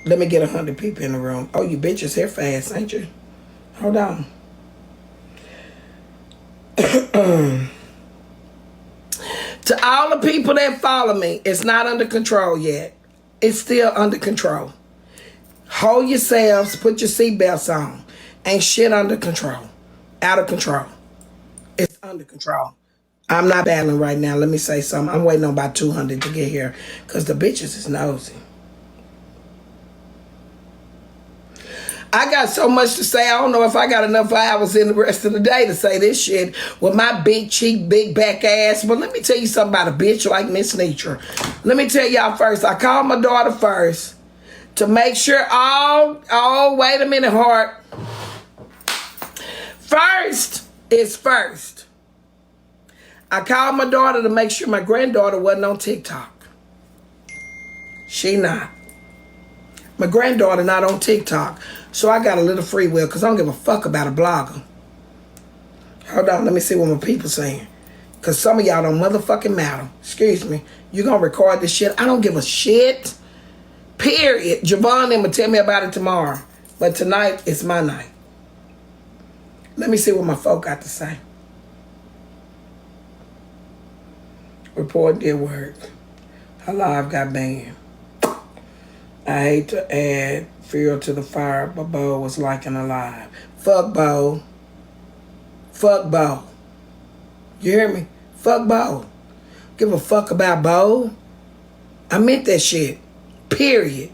Let me get 100 people in the room. Oh, you bitches here fast, ain't you? Hold on. To all the people that follow me, it's not under control yet. It's still under control. Hold yourselves, put your seatbelts on. Ain't shit under control. Out of control. It's under control. I'm not battling right now. Let me say something. I'm waiting on about 200 to get here because the bitches is nosy. I got so much to say. I don't know if I got enough hours in the rest of the day to say this shit with my big cheek, big back ass. But let me tell you something about a bitch like Mrs.Netra. Let me tell y'all first. I called my daughter first to make sure wait a minute, heart. First is first. I called my daughter to make sure my granddaughter wasn't on TikTok. She not. My granddaughter not on TikTok. So I got a little free will because I don't give a fuck about a blogger. Hold on, let me see what my people saying. Because some of y'all don't motherfucking matter. Excuse me. You gonna record this shit? I don't give a shit. Period. Javon them will tell me about it tomorrow. But tonight, it's my night. Let me see what my folk got to say. Report did work. Her live got banned. I hate to add fuel to the fire, but Bo was liking alive. Fuck Bo. Fuck Bo. You hear me? Fuck Bo. Give a fuck about Bo. I meant that shit. Period.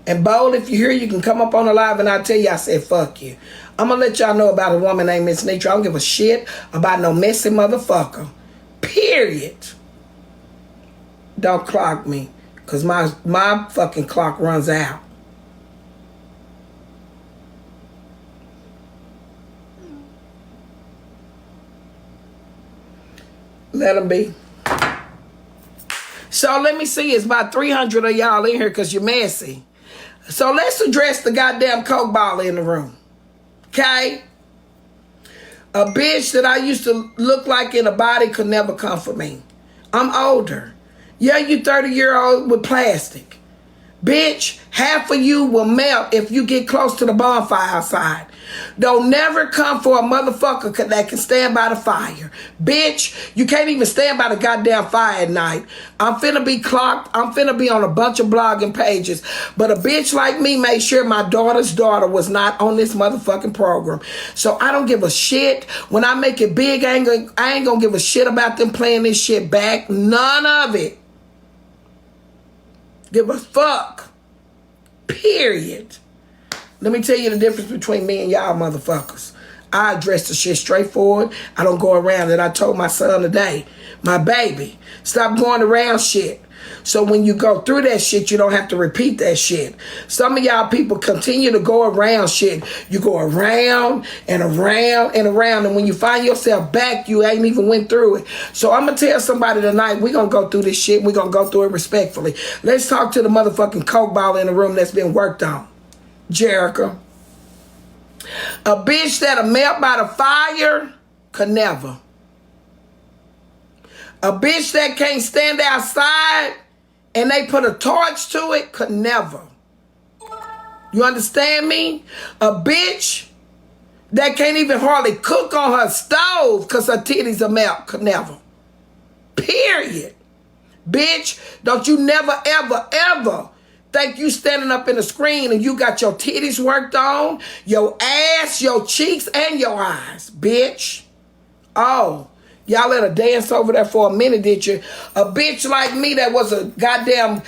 And Bo, if you're here, you can come up on the live and I'll tell you I said fuck you. I'm going to let y'all know about a woman named Mrs.Netra. I don't give a shit about no messy motherfucker. Period. Don't clock me. Because my fucking clock runs out. Let them be. So let me see. It's about 300 of y'all in here because you're messy. So let's address the goddamn coke baller in the room. Okay? A bitch that I used to look like in a body could never come for me. I'm older. Yeah, you 30-year-old with plastic. Bitch, half of you will melt if you get close to the bonfire outside. Don't never come for a motherfucker that can stand by the fire. Bitch, you can't even stand by the goddamn fire at night. I'm finna be clocked. I'm finna be on a bunch of blogging pages. But a bitch like me made sure my daughter's daughter was not on this motherfucking program. So I don't give a shit. When I make it big, I ain't gonna give a shit about them playing this shit back. None of it. Give a fuck. Period. Let me tell you the difference between me and y'all motherfuckers. I address the shit straightforward. I don't go around it. I told my son today, my baby, stop going around shit. So when you go through that shit, you don't have to repeat that shit. Some of y'all people continue to go around shit. You go around and around and around. And when you find yourself back, you ain't even went through it. So I'm going to tell somebody tonight, we're going to go through this shit. We're going to go through it respectfully. Let's talk to the motherfucking coke baller in the room that's been worked on. Jerica. A bitch that'll melt by the fire could never. A bitch that can't stand outside and they put a torch to it could never. You understand me? A bitch that can't even hardly cook on her stove because her titties are melt could never. Period. Bitch, don't you never, ever, ever think you standing up in the screen and you got your titties worked on, your ass, your cheeks, and your eyes, bitch. Oh. Y'all let her dance over there for a minute, did you? A bitch like me that was a goddamn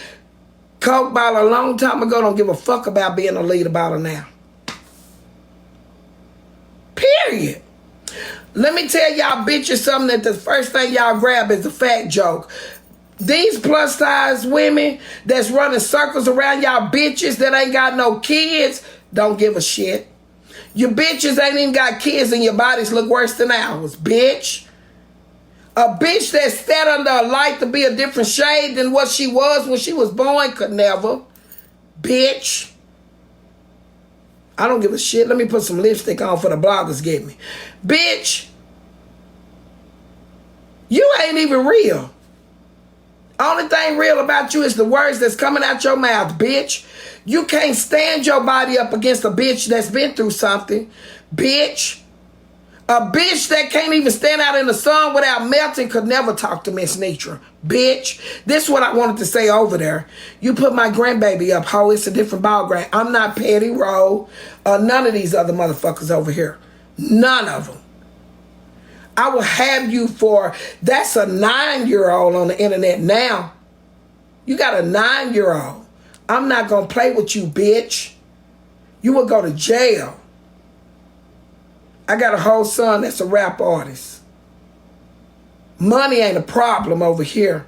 coke baller a long time ago don't give a fuck about being a leader baller now. Period. Let me tell y'all bitches something that the first thing y'all grab is a fat joke. These plus size women that's running circles around y'all bitches that ain't got no kids don't give a shit. Your bitches ain't even got kids and your bodies look worse than ours, bitch. A bitch that sat under a light to be a different shade than what she was when she was born could never. Bitch. I don't give a shit. Let me put some lipstick on for the bloggers get me. Bitch. You ain't even real. Only thing real about you is the words that's coming out your mouth, bitch. You can't stand your body up against a bitch that's been through something. Bitch. A bitch that can't even stand out in the sun without melting could never talk to Mrs.Netra. Bitch. This is what I wanted to say over there. You put my grandbaby up, ho. It's a different ball game. I'm not Petty Rowe or none of these other motherfuckers over here. None of them. I will have you for, that's a 9-year-old on the internet now. You got a 9-year-old. I'm not going to play with you, bitch. You will go to jail. I got a whole son that's a rap artist. Money ain't a problem over here.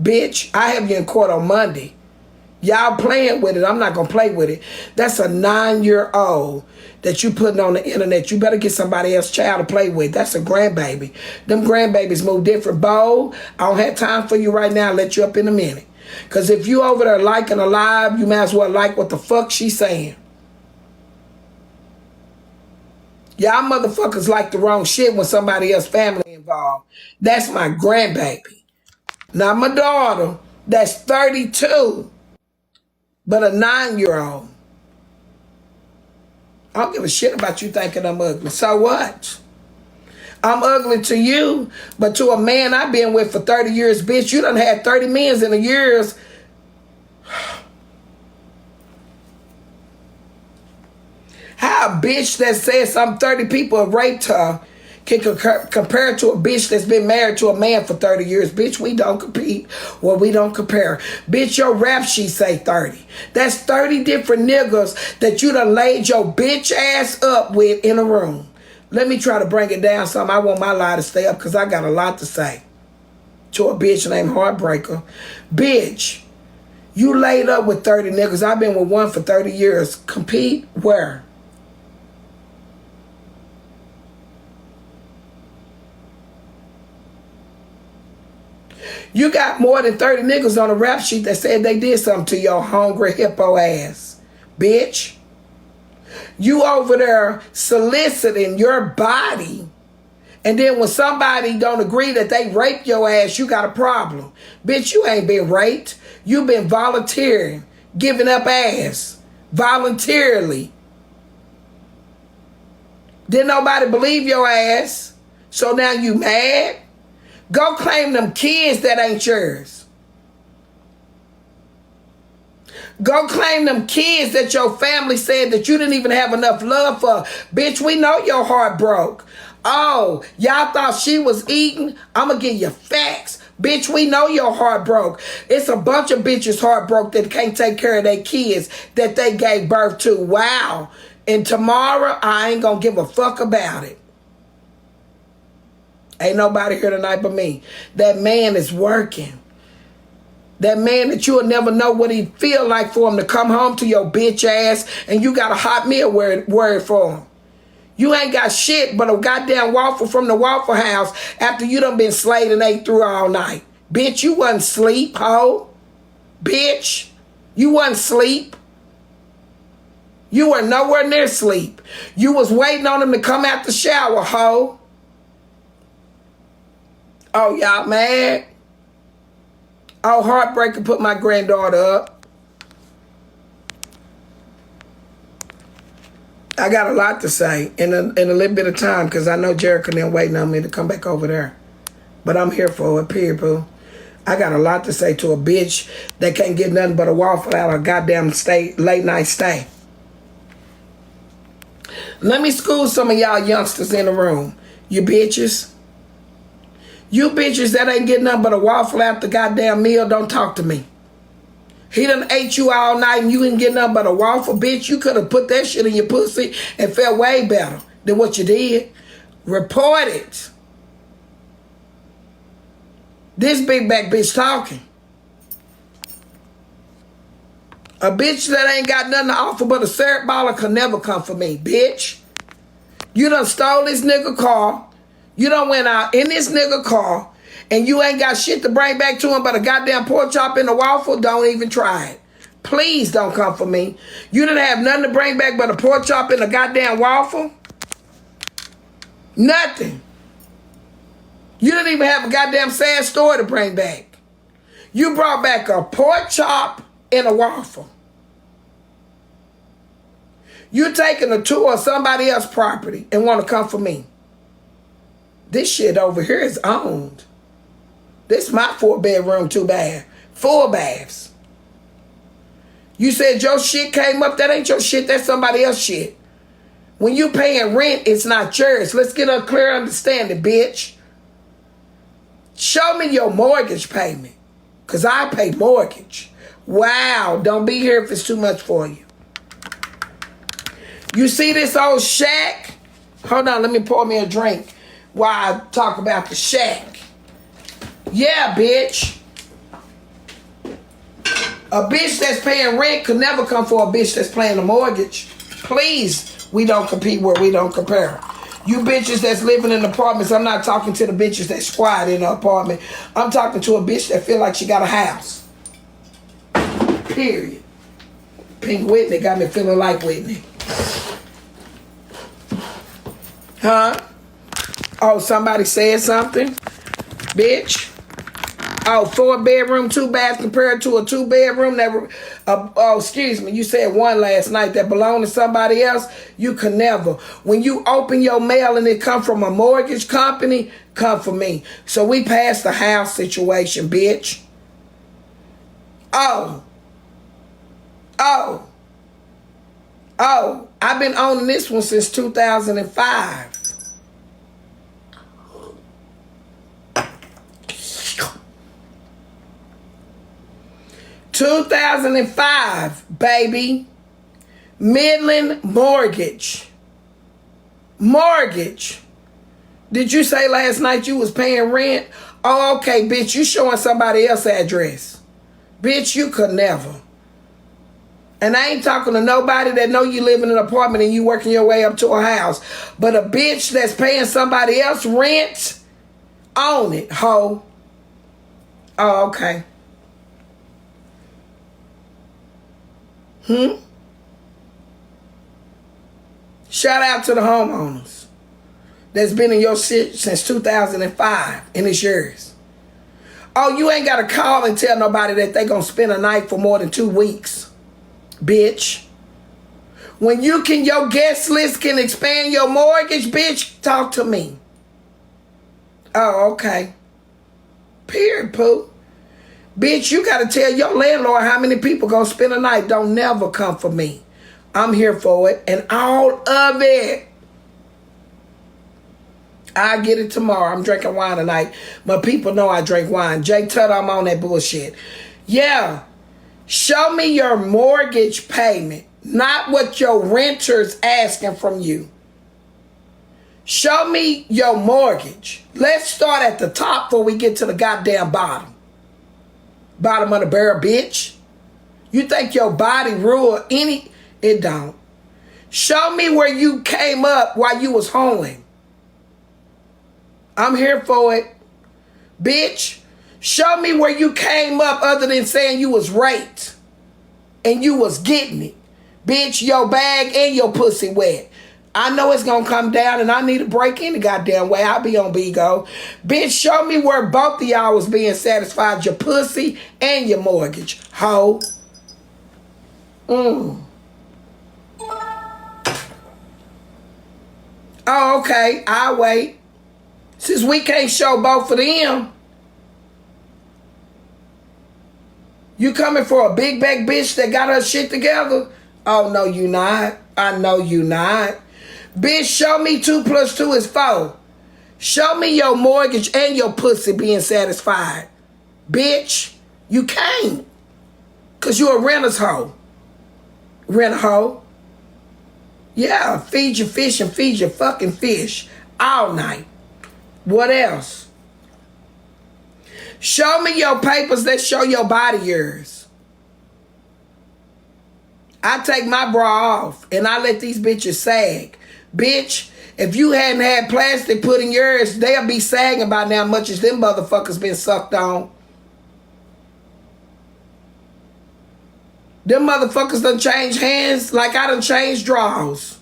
Bitch, I have you in court on Monday. Y'all playing with it. I'm not going to play with it. That's a 9-year-old that you putting on the internet. You better get somebody else's child to play with. That's a grandbaby. Them grandbabies move different. Bo, I don't have time for you right now. I'll let you up in a minute. Because if you over there liking a live, you might as well like what the fuck she's saying. Y'all motherfuckers like the wrong shit when somebody else's family involved. That's my grandbaby. Not my daughter. That's 32. But a 9-year-old. I don't give a shit about you thinking I'm ugly. So what? I'm ugly to you, but to a man I've been with for 30 years, bitch, you done had 30 men in the years. How a bitch that says some 30 people have raped her can compare to a bitch that's been married to a man for 30 years. Bitch, we don't compete. Well, we don't compare. Bitch, your rap sheet say 30. That's 30 different niggas that you done laid your bitch ass up with in a room. Let me try to bring it down some. I want my lie to stay up because I got a lot to say. To a bitch named Heartbreaker. Bitch, you laid up with 30 niggas. I've been with one for 30 years. Compete where? You got more than 30 niggas on a rap sheet that said they did something to your hungry hippo ass. Bitch. You over there soliciting your body. And then when somebody don't agree that they raped your ass, you got a problem. Bitch, you ain't been raped. You been volunteering. Giving up ass. Voluntarily. Didn't nobody believe your ass. So now you mad? Go claim them kids that ain't yours. Go claim them kids that your family said that you didn't even have enough love for. Bitch, we know your heart broke. Oh, y'all thought she was eating? I'm going to give you facts. Bitch, we know your heart broke. It's a bunch of bitches heart broke that can't take care of their kids that they gave birth to. Wow. And tomorrow, I ain't going to give a fuck about it. Ain't nobody here tonight but me. That man is working. That man that you'll never know what he feel like for him to come home to your bitch ass and you got a hot meal word for him. You ain't got shit but a goddamn waffle from the Waffle House after you done been slayed and ate through all night. Bitch, you wasn't sleep, ho. Bitch, you wasn't sleep. You were nowhere near sleep. You was waiting on him to come out the shower, ho. Oh, y'all mad? Oh, Heartbreaker put my granddaughter up. I got a lot to say in a little bit of time because I know Jericho then waiting on me to come back over there. But I'm here for it, period, boo. I got a lot to say to a bitch that can't get nothing but a waffle out of a goddamn late night stay. Let me school some of y'all youngsters in the room. You bitches. You bitches that ain't getting nothing but a waffle after goddamn meal, don't talk to me. He done ate you all night and you didn't get nothing but a waffle, bitch. You could have put that shit in your pussy and felt way better than what you did. Report it. This big back bitch talking. A bitch that ain't got nothing to offer but a syrup baller could never come for me, bitch. You done stole this nigga car. You done went out in this nigga car and you ain't got shit to bring back to him but a goddamn pork chop in a waffle. Don't even try it. Please don't come for me. You didn't have nothing to bring back but a pork chop in a goddamn waffle. Nothing. You didn't even have a goddamn sad story to bring back. You brought back a pork chop in a waffle. You taking a tour of somebody else's property and want to come for me. This shit over here is owned. This is my 4-bedroom, 2-bath. 4 baths. You said your shit came up. That ain't your shit. That's somebody else's shit. When you paying rent, it's not yours. Let's get a clear understanding, bitch. Show me your mortgage payment. Because I pay mortgage. Wow. Don't be here if it's too much for you. You see this old shack? Hold on. Let me pour me a drink while I talk about the shack. Yeah, bitch. A bitch that's paying rent could never come for a bitch that's paying a mortgage. Please, we don't compete where we don't compare. You bitches that's living in apartments, I'm not talking to the bitches that squat in an apartment. I'm talking to a bitch that feel like she got a house. Period. Pink Whitney got me feeling like Whitney. Huh? Oh, somebody said something? Bitch. Oh, 4-bedroom, 2-bath compared to a 2-bedroom that, excuse me, you said one last night that belonged to somebody else. You can never. When you open your mail and it come from a mortgage company, come for me. So we passed the house situation, bitch. Oh, I've been owning this one since 2005. 2005, baby. Midland Mortgage. Mortgage. Did you say last night you was paying rent? Oh, okay, bitch, you showing somebody else's address. Bitch, you could never. And I ain't talking to nobody that know you live in an apartment and you working your way up to a house. But a bitch that's paying somebody else rent, own it, ho. Oh, okay. Shout out to the homeowners that's been in your shit since 2005 and it's yours. Oh, you ain't got to call and tell nobody that they gonna spend a night for more than 2 weeks, bitch. When your guest list can expand your mortgage, bitch, talk to me. Oh, okay. Period, poo. Bitch, you got to tell your landlord how many people gonna spend a night. Don't never come for me. I'm here for it. And all of it. I get it tomorrow. I'm drinking wine tonight. But people know I drink wine. Jay Tut, I'm on that bullshit. Yeah. Show me your mortgage payment. Not what your renter's asking from you. Show me your mortgage. Let's start at the top before we get to the goddamn bottom. Bottom of the barrel, bitch. You think your body rule any? It don't. Show me where you came up while you was hoeing. I'm here for it. Bitch, show me where you came up other than saying you was raped. And you was getting it. Bitch, your bag and your pussy wet. I know it's going to come down and I need a break any goddamn way. I'll be on Bigo. Bitch, show me where both of y'all was being satisfied. Your pussy and your mortgage. Ho. Oh, okay. I'll wait. Since we can't show both of them. You coming for a big back bitch that got her shit together? Oh, no, you not. I know you not. Bitch, show me 2 + 2 is 4. Show me your mortgage and your pussy being satisfied. Bitch, you can't. Because you a renter's hoe. Rent hoe. Yeah, feed your fish and feed your fucking fish all night. What else? Show me your papers that show your body yours. I take my bra off and I let these bitches sag. Bitch, if you hadn't had plastic put in yours, they'll be sagging by now much as them motherfuckers been sucked on. Them motherfuckers done changed hands like I done changed drawers.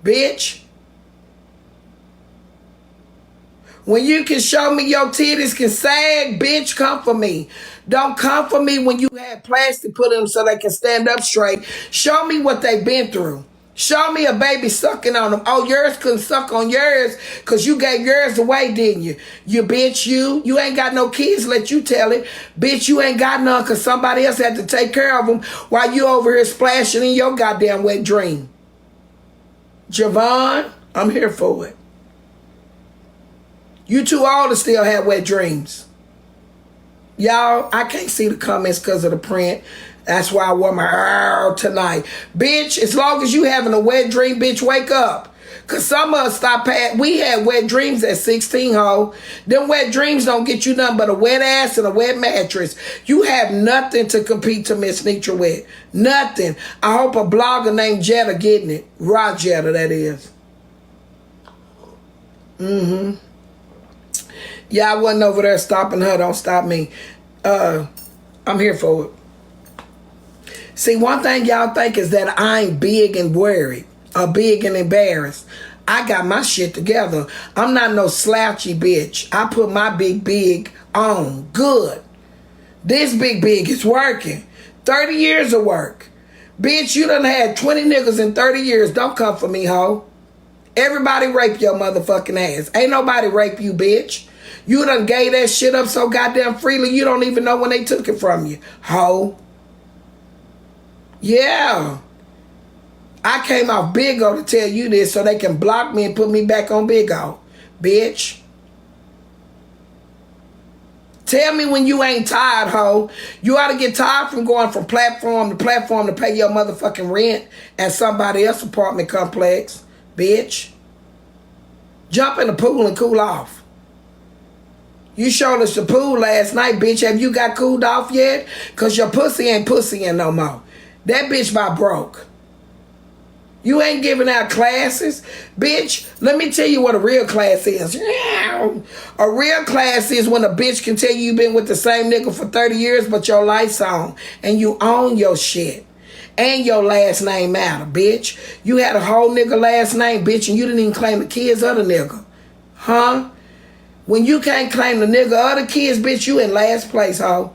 Bitch. When you can show me your titties can sag, bitch, come for me. Don't come for me when you had plastic put in them so they can stand up straight. Show me what they've been through. Show me a baby sucking on them. Oh, yours couldn't suck on yours because you gave yours away, didn't you? You bitch, you ain't got no kids, let you tell it. Bitch, you ain't got none because somebody else had to take care of them while you over here splashing in your goddamn wet dream. Javon, I'm here for it. You too old to still have wet dreams. Y'all, I can't see the comments because of the print. That's why I wore my tonight. Bitch, as long as you having a wet dream, bitch, wake up. Because some of us stop past. We had wet dreams at 16, ho. Them wet dreams don't get you nothing but a wet ass and a wet mattress. You have nothing to compete to Mrs.Netra with. Nothing. I hope a blogger named Jetta getting it. Rod Jetta, that is. Yeah, I wasn't over there stopping her. Don't stop me. I'm here for it. See, one thing y'all think is that I ain't big and worried or big and embarrassed. I got my shit together. I'm not no slouchy bitch. I put my big on. Good. This big is working. 30 years of work. Bitch, you done had 20 niggas in 30 years. Don't come for me, ho. Everybody rape your motherfucking ass. Ain't nobody rape you, bitch. You done gave that shit up so goddamn freely you don't even know when they took it from you, ho. Yeah. I came off Big O to tell you this so they can block me and put me back on Big O, bitch. Tell me when you ain't tired, ho. You ought to get tired from going from platform to platform to pay your motherfucking rent at somebody else's apartment complex, bitch. Jump in the pool and cool off. You showed us the pool last night, bitch. Have you got cooled off yet? Because your pussy ain't pussying no more. That bitch about broke. You ain't giving out classes. Bitch, let me tell you what a real class is. A real class is when a bitch can tell you you've been with the same nigga for 30 years, but your life's on. And you own your shit. And your last name matter, bitch. You had a whole nigga last name, bitch, and you didn't even claim the kids of the nigga. Huh? When you can't claim the nigga of the kids, bitch, you in last place, ho.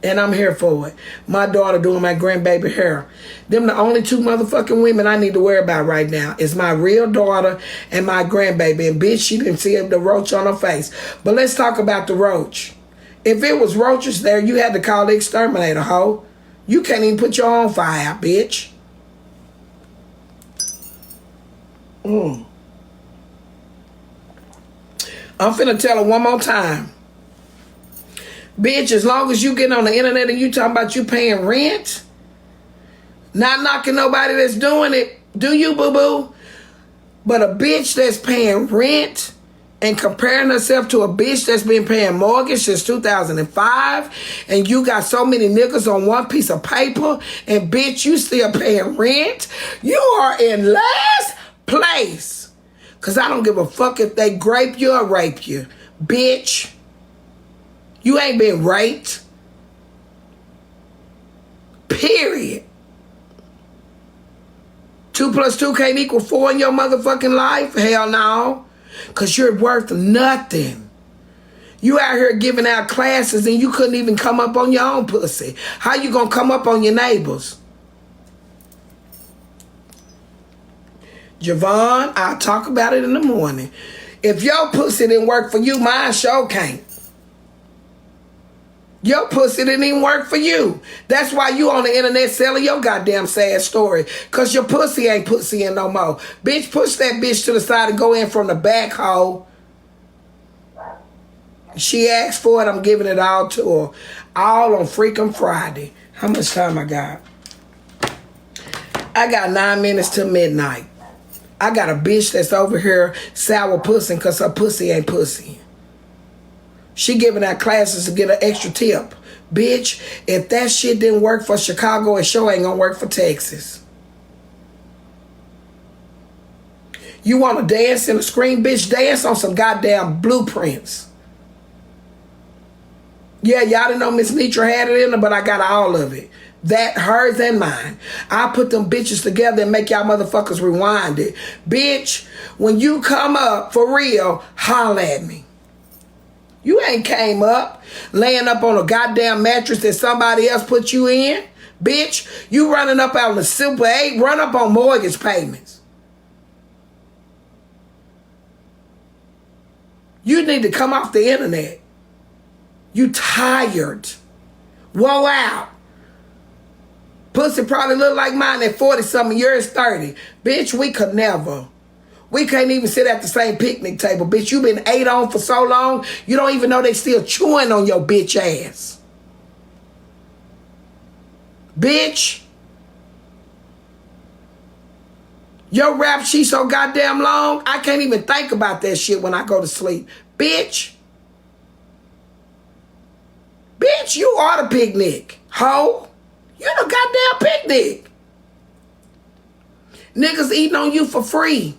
And I'm here for it. My daughter doing my grandbaby hair. Them the only two motherfucking women I need to worry about right now. Is my real daughter and my grandbaby. And bitch, she didn't see the roach on her face. But let's talk about the roach. If it was roaches there, you had to call the exterminator, ho. You can't even put your own fire out, bitch. I'm finna tell her one more time. Bitch, as long as you get on the internet and you talking about you paying rent, not knocking nobody that's doing it, do you, boo-boo? But a bitch that's paying rent and comparing herself to a bitch that's been paying mortgage since 2005, and you got so many niggas on one piece of paper, and bitch, you still paying rent, you are in last place. Because I don't give a fuck if they grape you or rape you. Bitch. You ain't been raped. Period. 2 + 2 can't equal 4 in your motherfucking life? Hell no. Because you're worth nothing. You out here giving out classes and you couldn't even come up on your own pussy. How you gonna come up on your neighbors? Javon, I'll talk about it in the morning. If your pussy didn't work for you, mine sure can't. Your pussy didn't even work for you. That's why you on the internet selling your goddamn sad story. Because your pussy ain't pussying no more. Bitch, push that bitch to the side and go in from the back hole. She asked for it. I'm giving it all to her. All on freaking Friday. How much time I got? I got 9 minutes till midnight. I got a bitch that's over here sour pussing because her pussy ain't pussy. She giving out classes to get an extra tip. Bitch, if that shit didn't work for Chicago, it sure ain't gonna work for Texas. You want to dance in a screen? Bitch, dance on some goddamn blueprints. Yeah, y'all didn't know Mrs.Netra had it in her, but I got all of it. That, hers, and mine. I put them bitches together and make y'all motherfuckers rewind it. Bitch, when you come up for real, holla at me. You ain't came up laying up on a goddamn mattress that somebody else put you in. Bitch, you running up on the Super 8, run up on mortgage payments. You need to come off the internet. You tired. Woe out. Pussy probably look like mine at 40-something, yours 30. Bitch, we could never. We can't even sit at the same picnic table. Bitch, you been ate on for so long, you don't even know they still chewing on your bitch ass. Bitch. Your rap sheet so goddamn long, I can't even think about that shit when I go to sleep. Bitch. Bitch, you are the picnic. Ho. You the goddamn picnic. Niggas eating on you for free.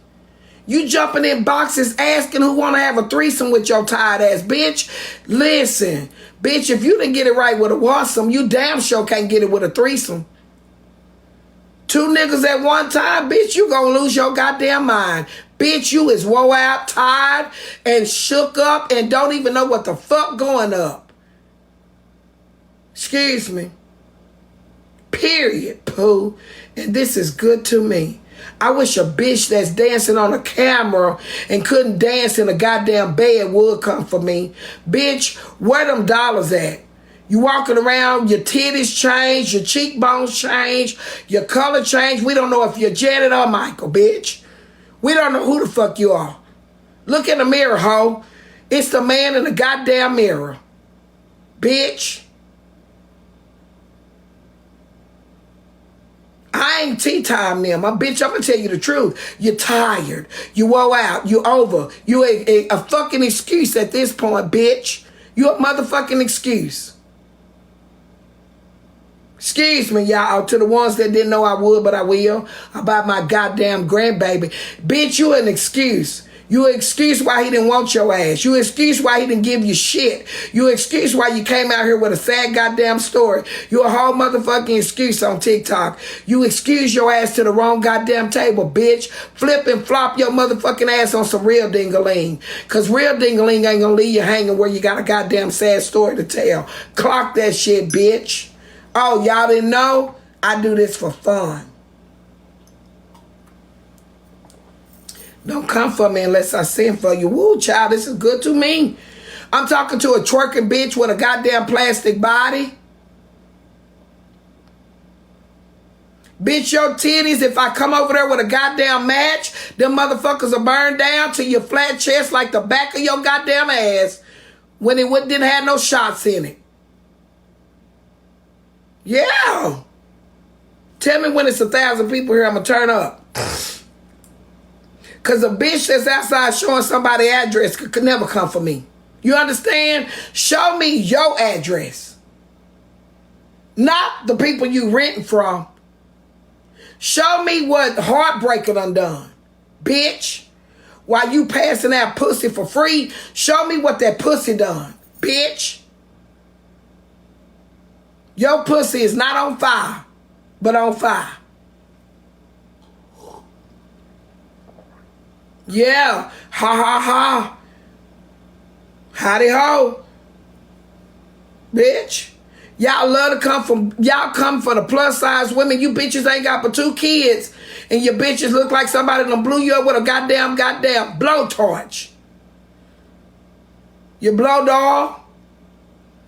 You jumping in boxes asking who want to have a threesome with your tired ass. Bitch, listen. Bitch, if you didn't get it right with a wassom, you damn sure can't get it with a threesome. 2 niggas at one time, bitch, you gonna lose your goddamn mind. Bitch, you is woe out, tired, and shook up, and don't even know what the fuck going up. Excuse me. Period, poo. And this is good to me. I wish a bitch that's dancing on a camera and couldn't dance in a goddamn bed would come for me. Bitch, where them dollars at? You walking around, your titties change, your cheekbones change, your color change. We don't know if you're Janet or Michael, bitch. We don't know who the fuck you are. Look in the mirror, ho. It's the man in the goddamn mirror. Bitch. I ain't tea time now. My bitch, I'm gonna tell you the truth. You're tired. You woe out. You over. You a fucking excuse at this point, bitch. You a motherfucking excuse. Excuse me, y'all, to the ones that didn't know I would, but I will, about my goddamn grandbaby. Bitch, you an excuse. You an excuse why he didn't want your ass. You an excuse why he didn't give you shit. You an excuse why you came out here with a sad goddamn story. You a whole motherfucking excuse on TikTok. You excuse your ass to the wrong goddamn table, bitch. Flip and flop your motherfucking ass on some real dingaling. Cause real dingaling ain't gonna leave you hanging where you got a goddamn sad story to tell. Clock that shit, bitch. Oh, y'all didn't know? I do this for fun. Don't come for me unless I send for you. Woo, child, this is good to me. I'm talking to a twerking bitch with a goddamn plastic body. Bitch, your titties, if I come over there with a goddamn match, them motherfuckers will burn down to your flat chest like the back of your goddamn ass when it didn't have no shots in it. Yeah. Tell me when it's 1,000 people here, I'm going to turn up. Because a bitch that's outside showing somebody address could never come for me. You understand? Show me your address. Not the people you renting from. Show me what Heartbreaker done done. Bitch. While you passing out pussy for free, show me what that pussy done. Bitch. Your pussy is not on fire, but on fire. Yeah. Ha ha ha. Howdy ho. Bitch. Y'all love to y'all come for the plus size women. You bitches ain't got but 2 kids. And your bitches look like somebody done blew you up with a goddamn blowtorch. You blow doll.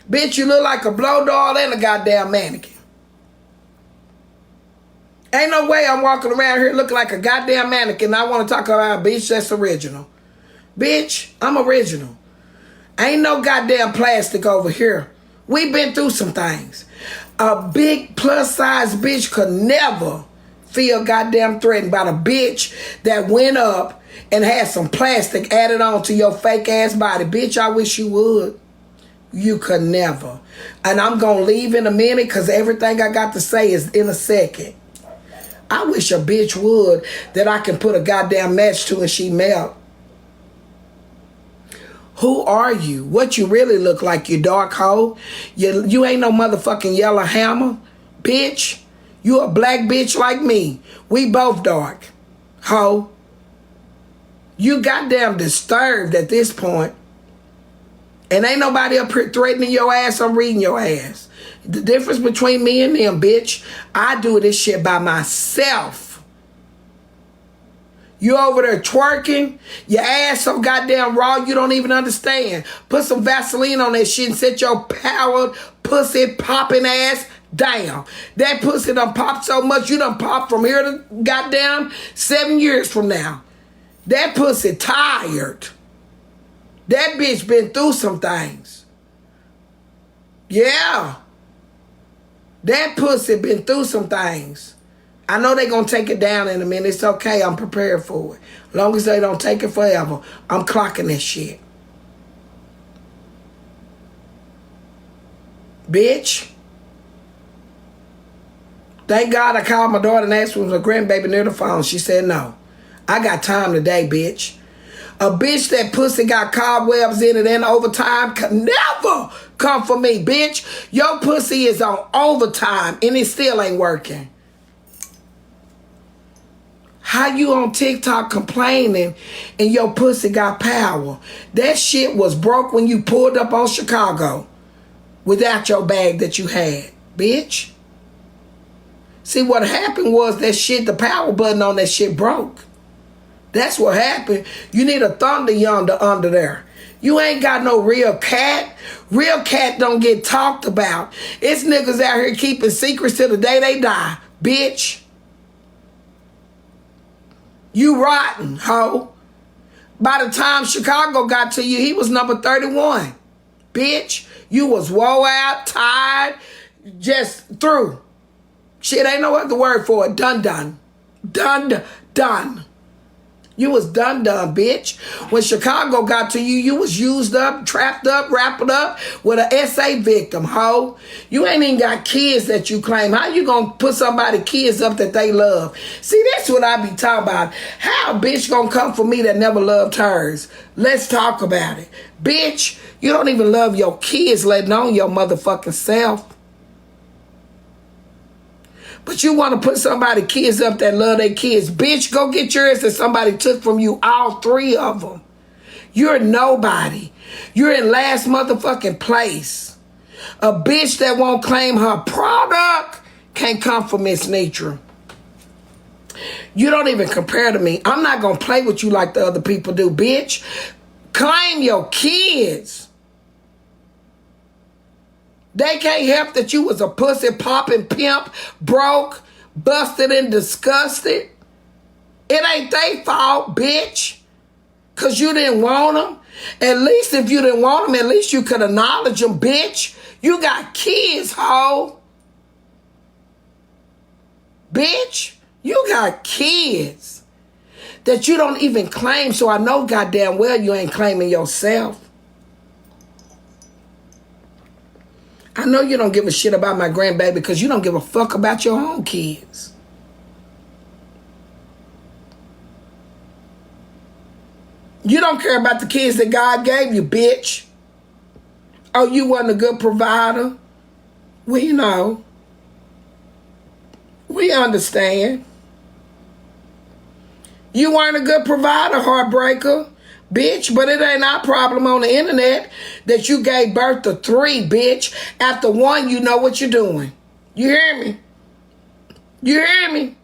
Bitch, you look like a blow doll and a goddamn mannequin. Ain't no way I'm walking around here looking like a goddamn mannequin. I want to talk about a bitch that's original. Bitch, I'm original. Ain't no goddamn plastic over here. We've been through some things. A big plus size bitch could never feel goddamn threatened by the bitch that went up and had some plastic added on to your fake ass body. Bitch, I wish you would. You could never. And I'm going to leave in a minute because everything I got to say is in a second. I wish a bitch would that I can put a goddamn match to and she melt. Who are you? What you really look like, you dark hoe? You ain't no motherfucking yellow hammer. Bitch, you a black bitch like me. We both dark. Hoe. You goddamn disturbed at this point. And ain't nobody up here threatening your ass. I'm reading your ass. The difference between me and them, bitch, I do this shit by myself. You over there twerking, your ass so goddamn raw you don't even understand. Put some Vaseline on that shit and set your powered pussy popping ass down. That pussy done popped so much you done popped from here to goddamn 7 years from now. That pussy tired. That bitch been through some things. Yeah. That pussy been through some things. I know they gonna take it down in a minute. It's okay. I'm prepared for it. As long as they don't take it forever, I'm clocking this shit. Bitch. Thank God I called my daughter and asked her was her grandbaby near the phone. She said no. I got time today, bitch. A bitch that pussy got cobwebs in it and overtime can never come for me, bitch. Your pussy is on overtime and it still ain't working. How you on TikTok complaining and your pussy got power? That shit was broke when you pulled up on Chicago without your bag that you had, bitch. See, what happened was that shit, the power button on that shit broke. That's what happened. You need a thunder yonder under there. You ain't got no real cat. Real cat don't get talked about. It's niggas out here keeping secrets till the day they die, bitch. You rotten, hoe. By the time Chicago got to you, he was number 31. Bitch, you was woe out, tired, just through. Shit, ain't no other word for it. Done. Done. You was done, bitch. When Chicago got to you, you was used up, trapped up, wrapped up with an SA victim, hoe. You ain't even got kids that you claim. How you gonna put somebody's kids up that they love? See, that's what I be talking about. How a bitch gonna come for me that never loved hers? Let's talk about it. Bitch, you don't even love your kids, letting on your motherfucking self. But you want to put somebody's kids up that love their kids. Bitch, go get yours that somebody took from you, all 3 of them. You're nobody. You're in last motherfucking place. A bitch that won't claim her product can't come for Mrs.Netra. You don't even compare to me. I'm not going to play with you like the other people do, bitch. Claim your kids. They can't help that you was a pussy popping pimp, broke, busted and disgusted. It ain't their fault, bitch. Because you didn't want them. At least if you didn't want them, at least you could acknowledge them, bitch. You got kids, hoe. Bitch, you got kids that you don't even claim. So I know goddamn well you ain't claiming yourself. I know you don't give a shit about my grandbaby because you don't give a fuck about your own kids. You don't care about the kids that God gave you, bitch. Oh, you wasn't a good provider? We know. We understand. You weren't a good provider, heartbreaker. Bitch, but it ain't our problem on the internet that you gave birth to 3, bitch. After 1, you know what you're doing. You hear me? You hear me?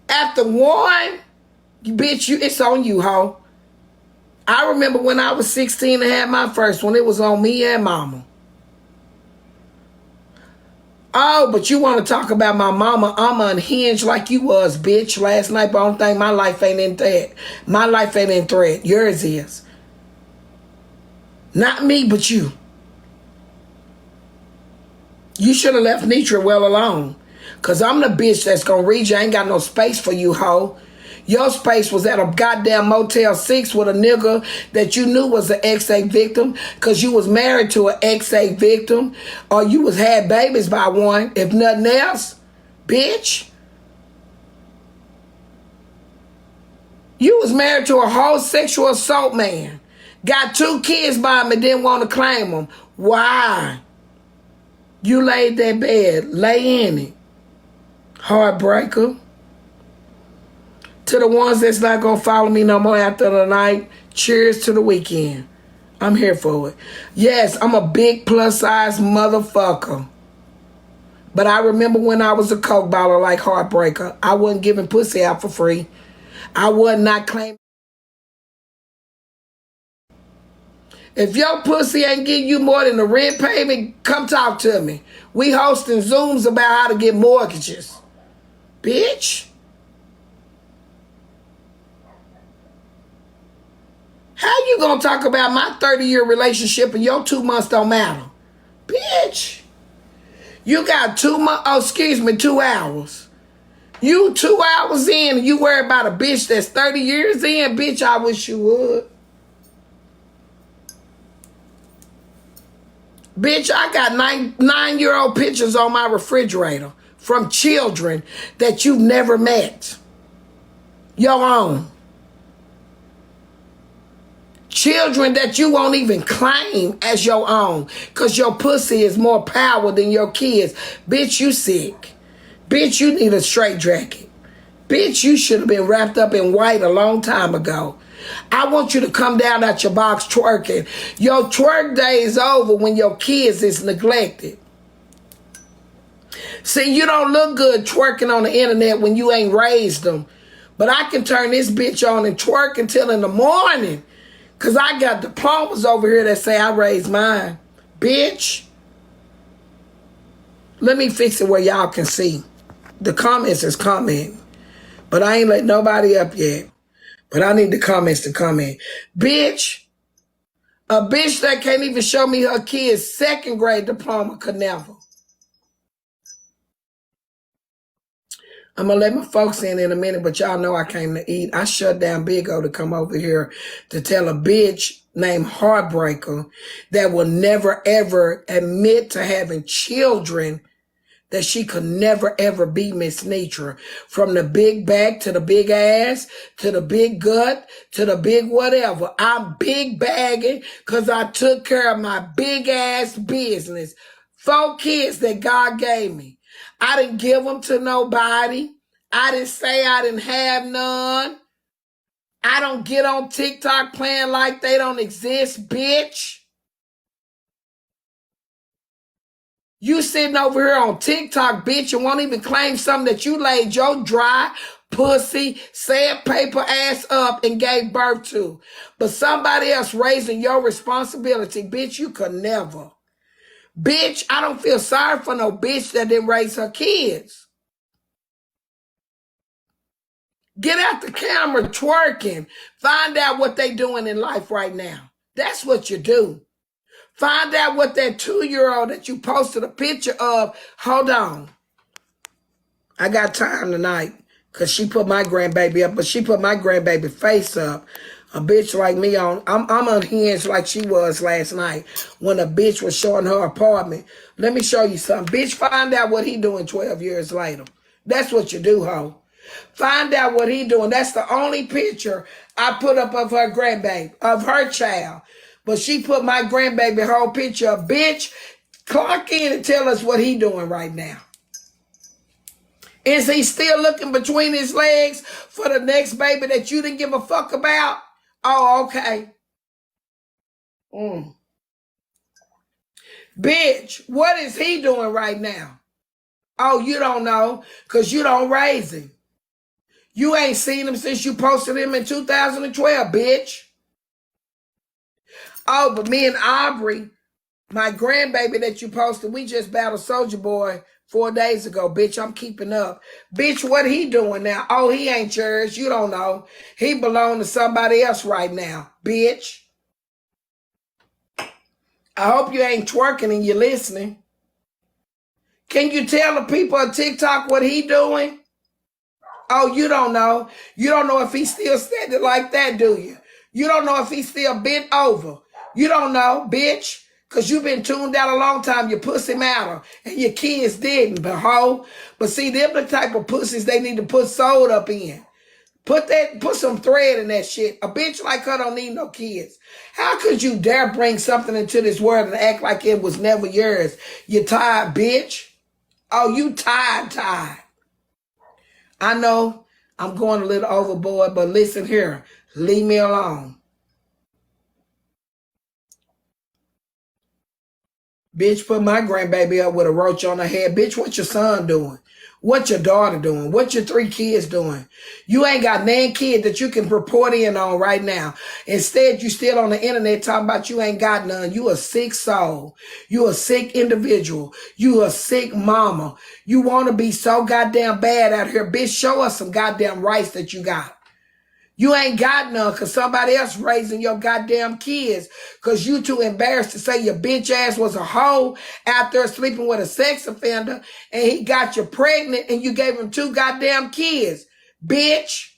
After 1, bitch, it's on you, hoe. I remember when I was 16 and had my first one. It was on me and mama. Oh, but you want to talk about my mama? I'm unhinged like you was, bitch, last night. But I don't think my life ain't in threat. My life ain't in threat. Yours is. Not me, but you. You should have left Netra well alone. Because I'm the bitch that's going to read you. I ain't got no space for you, hoe. Your space was at a goddamn Motel 6 with a nigga that you knew was an XA victim because you was married to an XA victim or you was had babies by one, if nothing else. Bitch. You was married to a whole sexual assault man. Got 2 kids by him and didn't want to claim them. Why? You laid that bed. Lay in it. Heartbreaker. To the ones that's not going to follow me no more after the night, cheers to the weekend. I'm here for it. Yes, I'm a big plus size motherfucker. But I remember when I was a coke baller like Heartbreaker, I wasn't giving pussy out for free. I was not claiming. If your pussy ain't getting you more than the rent payment, come talk to me. We hosting Zooms about how to get mortgages. Bitch. How you gonna talk about my 30-year relationship and your 2 months don't matter? Bitch. You got 2 months, 2 hours. You 2 hours in and you worry about a bitch that's 30 years in? Bitch, I wish you would. Bitch, I got 9-year-old pictures on my refrigerator from children that you've never met. Your own. Children that you won't even claim as your own because your pussy is more power than your kids. Bitch, you sick. Bitch, you need a straight jacket. Bitch, you should have been wrapped up in white a long time ago. I want you to come down out your box twerking. Your twerk day is over when your kids is neglected. See, you don't look good twerking on the internet when you ain't raised them. But I can turn this bitch on and twerk until in the morning. Because I got diplomas over here that say I raised mine. Bitch. Let me fix it where y'all can see. The comments is commenting. But I ain't let nobody up yet. But I need the comments to come in. Bitch. A bitch that can't even show me her kid's 2nd grade diploma could never. I'm going to let my folks in a minute, but y'all know I came to eat. I shut down Big O to come over here to tell a bitch named Heartbreaker that will never, ever admit to having children that she could never, ever be Mrs.Netra. From the big back to the big ass, to the big gut, to the big whatever. I'm big bagging because I took care of my big ass business. 4 kids that God gave me. I didn't give them to nobody. I didn't say I didn't have none. I don't get on TikTok playing like they don't exist, bitch. You sitting over here on TikTok, bitch, and won't even claim something that you laid your dry, pussy, sandpaper ass up and gave birth to. But somebody else raising your responsibility, bitch, you could never. Bitch, I don't feel sorry for no bitch that didn't raise her kids. Get out the camera twerking. Find out what they doing in life right now. That's what you do. Find out what that 2-year-old that you posted a picture of. Hold on. I got time tonight because she put my grandbaby up, but she put my grandbaby face up. A bitch like me I'm unhinged like she was last night when a bitch was showing her apartment. Let me show you something. Bitch, find out what he doing 12 years later. That's what you do, ho. Find out what he doing. That's the only picture I put up of her grandbaby, of her child. But she put my grandbaby whole picture up. Bitch, clock in and tell us what he doing right now. Is he still looking between his legs for the next baby that you didn't give a fuck about? Oh, okay. Bitch, what is he doing right now? Oh, you don't know because you don't raise him. You ain't seen him since you posted him in 2012, bitch. Oh, but me and Aubrey, my grandbaby that you posted, we just battled Soulja Boy 4 days ago. Bitch, I'm keeping up. Bitch, what he doing now? Oh, he ain't yours. You don't know. He belong to somebody else right now, bitch. I hope you ain't twerking and you're listening. Can you tell the people on TikTok what he doing? Oh, you don't know. You don't know if he's still standing like that, do you? You don't know if he's still bent over. You don't know, bitch, because you've been tuned out a long time. Your pussy matter, and your kids didn't, but ho. But see, them the type of pussies they need to put sold up in. Put some thread in that shit. A bitch like her don't need no kids. How could you dare bring something into this world and act like it was never yours? You tired, bitch. Oh, you tired. I know I'm going a little overboard, but listen here. Leave me alone. Bitch, put my grandbaby up with a roach on her head. Bitch, what your son doing? What your daughter doing? What your 3 kids doing? You ain't got nan kid that you can report in on right now. Instead, you still on the internet talking about you ain't got none. You a sick soul. You a sick individual. You a sick mama. You want to be so goddamn bad out here. Bitch, show us some goddamn rights that you got. You ain't got none because somebody else raising your goddamn kids because you too embarrassed to say your bitch ass was a hoe after sleeping with a sex offender and he got you pregnant and you gave him 2 goddamn kids. Bitch.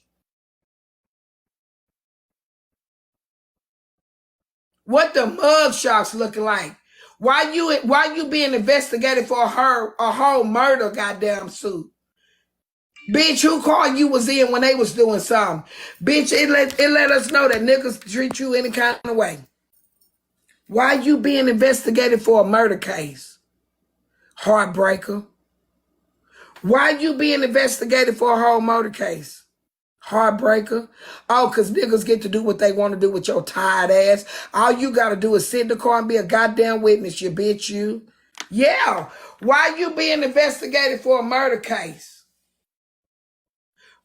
What the mug shots looking like? Why you being investigated for a whole murder goddamn suit? Bitch, who called you was in when they was doing something? Bitch, it let us know that niggas treat you any kind of way. Why you being investigated for a murder case? Heartbreaker. Why you being investigated for a whole murder case? Heartbreaker. Oh, because niggas get to do what they want to do with your tired ass. All you got to do is sit in the car and be a goddamn witness, you bitch, you. Yeah. Why you being investigated for a murder case?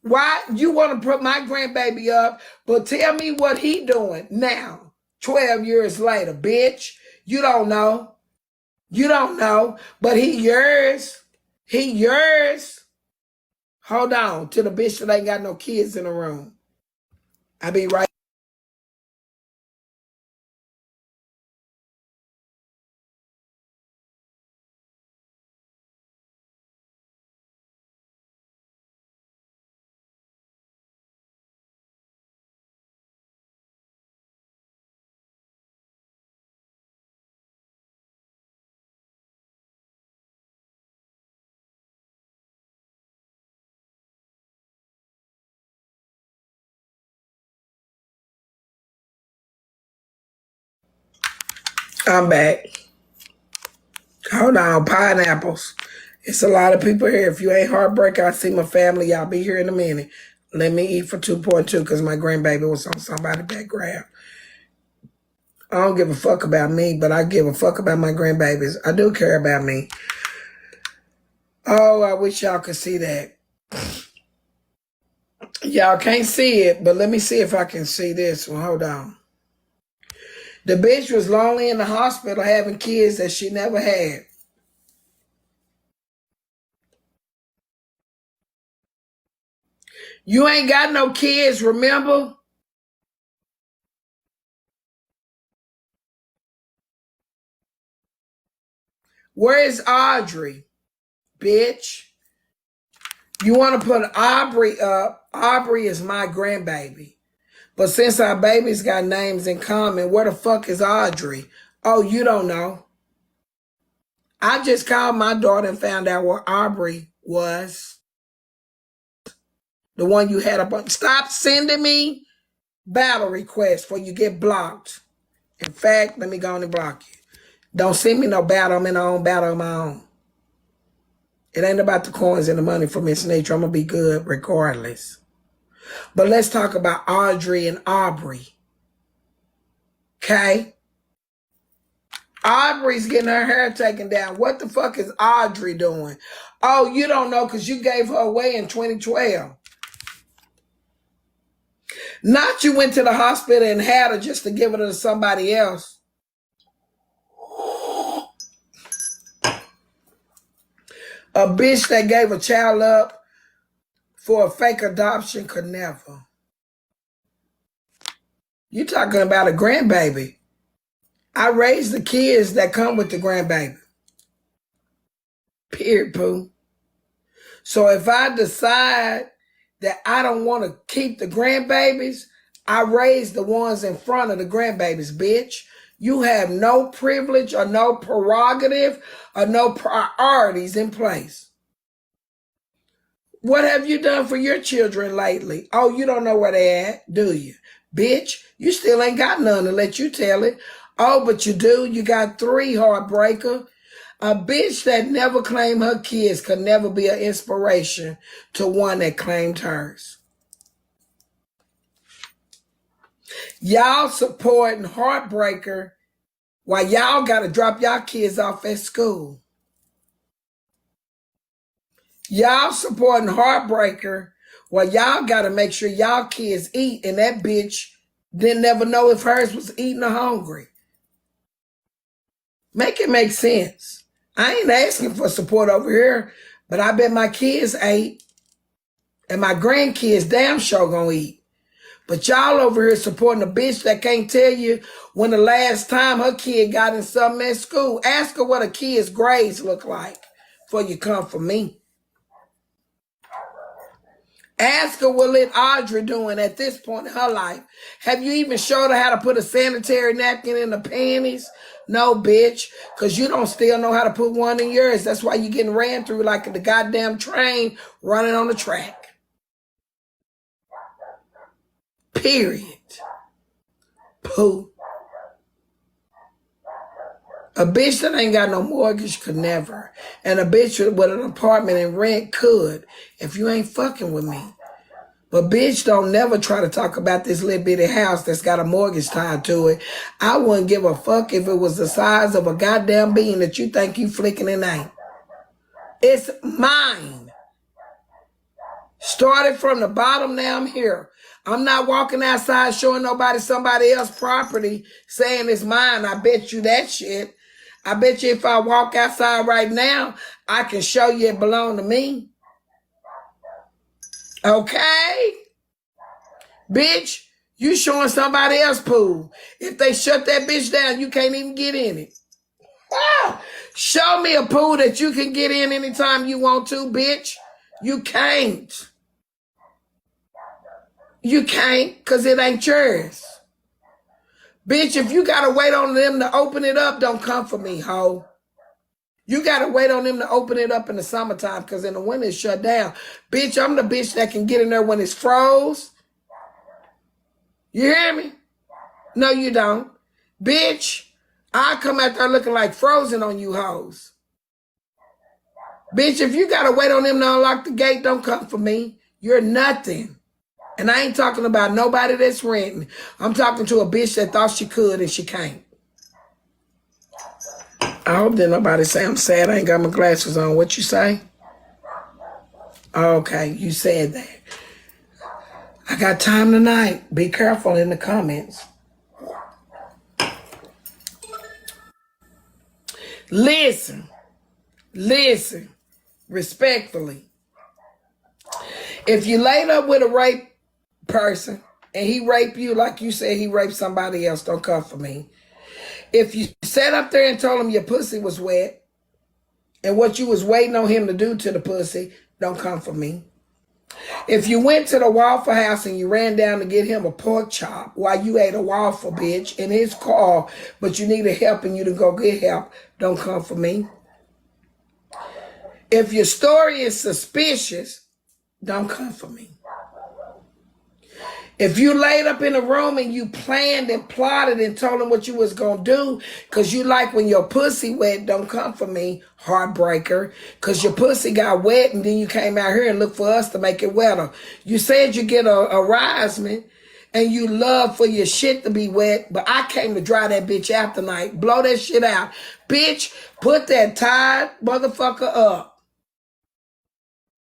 Why you want to put my grandbaby up, but tell me what he doing now, 12 years later, bitch. You don't know. You don't know, but he yours. He yours. Hold on to the bitch that ain't got no kids in the room. I be right. I'm back. Hold on, pineapples. It's a lot of people here. If you ain't heartbreaker, I see my family. Y'all be here in a minute. Let me eat for 2.2 because my grandbaby was on somebody's background. I don't give a fuck about me, but I give a fuck about my grandbabies. I do care about me. Oh, I wish y'all could see that. Y'all can't see it, but let me see if I can see this one. Hold on. The bitch was lonely in the hospital having kids that she never had. You ain't got no kids, remember? Where is Audrey, bitch? You want to put Aubrey up. Aubrey is my grandbaby. But since our babies got names in common, where the fuck is Audrey? Oh, you don't know. I just called my daughter and found out where Aubrey was. The one you had up on. Stop sending me battle requests before you get blocked. In fact, let me go on and block you. Don't send me no battle. I'm in my own battle of my own. It ain't about the coins and the money for Mrs.Netra. I'm going to be good regardless. But let's talk about Audrey and Aubrey. Okay? Aubrey's getting her hair taken down. What the fuck is Audrey doing? Oh, you don't know because you gave her away in 2012. Not you went to the hospital and had her just to give her to somebody else. A bitch that gave a child up for a fake adoption could never. You talking about a grandbaby. I raised the kids that come with the grandbaby. Period, poo. So if I decide that I don't want to keep the grandbabies, I raise the ones in front of the grandbabies, bitch. You have no privilege or no prerogative or no priorities in place. What have you done for your children lately? Oh, you don't know where they at, do you? Bitch, you still ain't got none to let you tell it. Oh, but you do. You got 3, heartbreaker. A bitch that never claimed her kids could never be an inspiration to one that claimed hers. Y'all supporting heartbreaker while y'all got to drop y'all kids off at school. Y'all supporting Heartbreaker while y'all got to make sure y'all kids eat, and that bitch didn't never know if hers was eating or hungry. Make it make sense. I ain't asking for support over here, but I bet my kids ate, and my grandkids damn sure gonna eat. But y'all over here supporting a bitch that can't tell you when the last time her kid got in something at school. Ask her what a kid's grades look like before you come for me. Ask her what lit Audrey doing at this point in her life. Have you even showed her how to put a sanitary napkin in the panties? No, bitch, because you don't still know how to put one in yours. That's why you getting ran through like the goddamn train running on the track. Period. Pooh. A bitch that ain't got no mortgage could never. And a bitch with an apartment and rent could if you ain't fucking with me. But bitch, don't never try to talk about this little bitty house that's got a mortgage tied to it. I wouldn't give a fuck if it was the size of a goddamn bean that you think you flicking and ain't. It's mine. Started from the bottom, now I'm here. I'm not walking outside showing nobody somebody else's property saying it's mine. I bet you that shit. I bet you if I walk outside right now, I can show you it belong to me. Okay? Bitch, you showing somebody else's pool. If they shut that bitch down, you can't even get in it. Ah, show me a pool that you can get in anytime you want to, bitch. You can't. You can't, because it ain't yours. Bitch, if you got to wait on them to open it up, don't come for me, ho. You got to wait on them to open it up in the summertime, because in the winter it's shut down. Bitch, I'm the bitch that can get in there when it's froze. You hear me? No, you don't. Bitch, I come out there looking like Frozen on you hoes. Bitch, if you got to wait on them to unlock the gate, don't come for me. You're nothing. And I ain't talking about nobody that's renting. I'm talking to a bitch that thought she could and she can't. I hope that nobody say I'm sad I ain't got my glasses on. What you say? Okay, you said that. I got time tonight. Be careful in the comments. Listen, respectfully. If you laid up with a rape person and he raped you like you said he raped somebody else, don't come for me. If you sat up there and told him your pussy was wet and what you was waiting on him to do to the pussy, don't come for me. If you went to the Waffle House and you ran down to get him a pork chop while you ate a waffle, bitch, in his car, but you needed help and you didn't go get help, don't come for me. If your story is suspicious, don't come for me. If you laid up in a room and you planned and plotted and told him what you was going to do because you like when your pussy wet, don't come for me, heartbreaker, because your pussy got wet and then you came out here and looked for us to make it wetter. You said you get a arisement and you love for your shit to be wet, but I came to dry that bitch out tonight. Blow that shit out. Bitch, put that tired motherfucker up.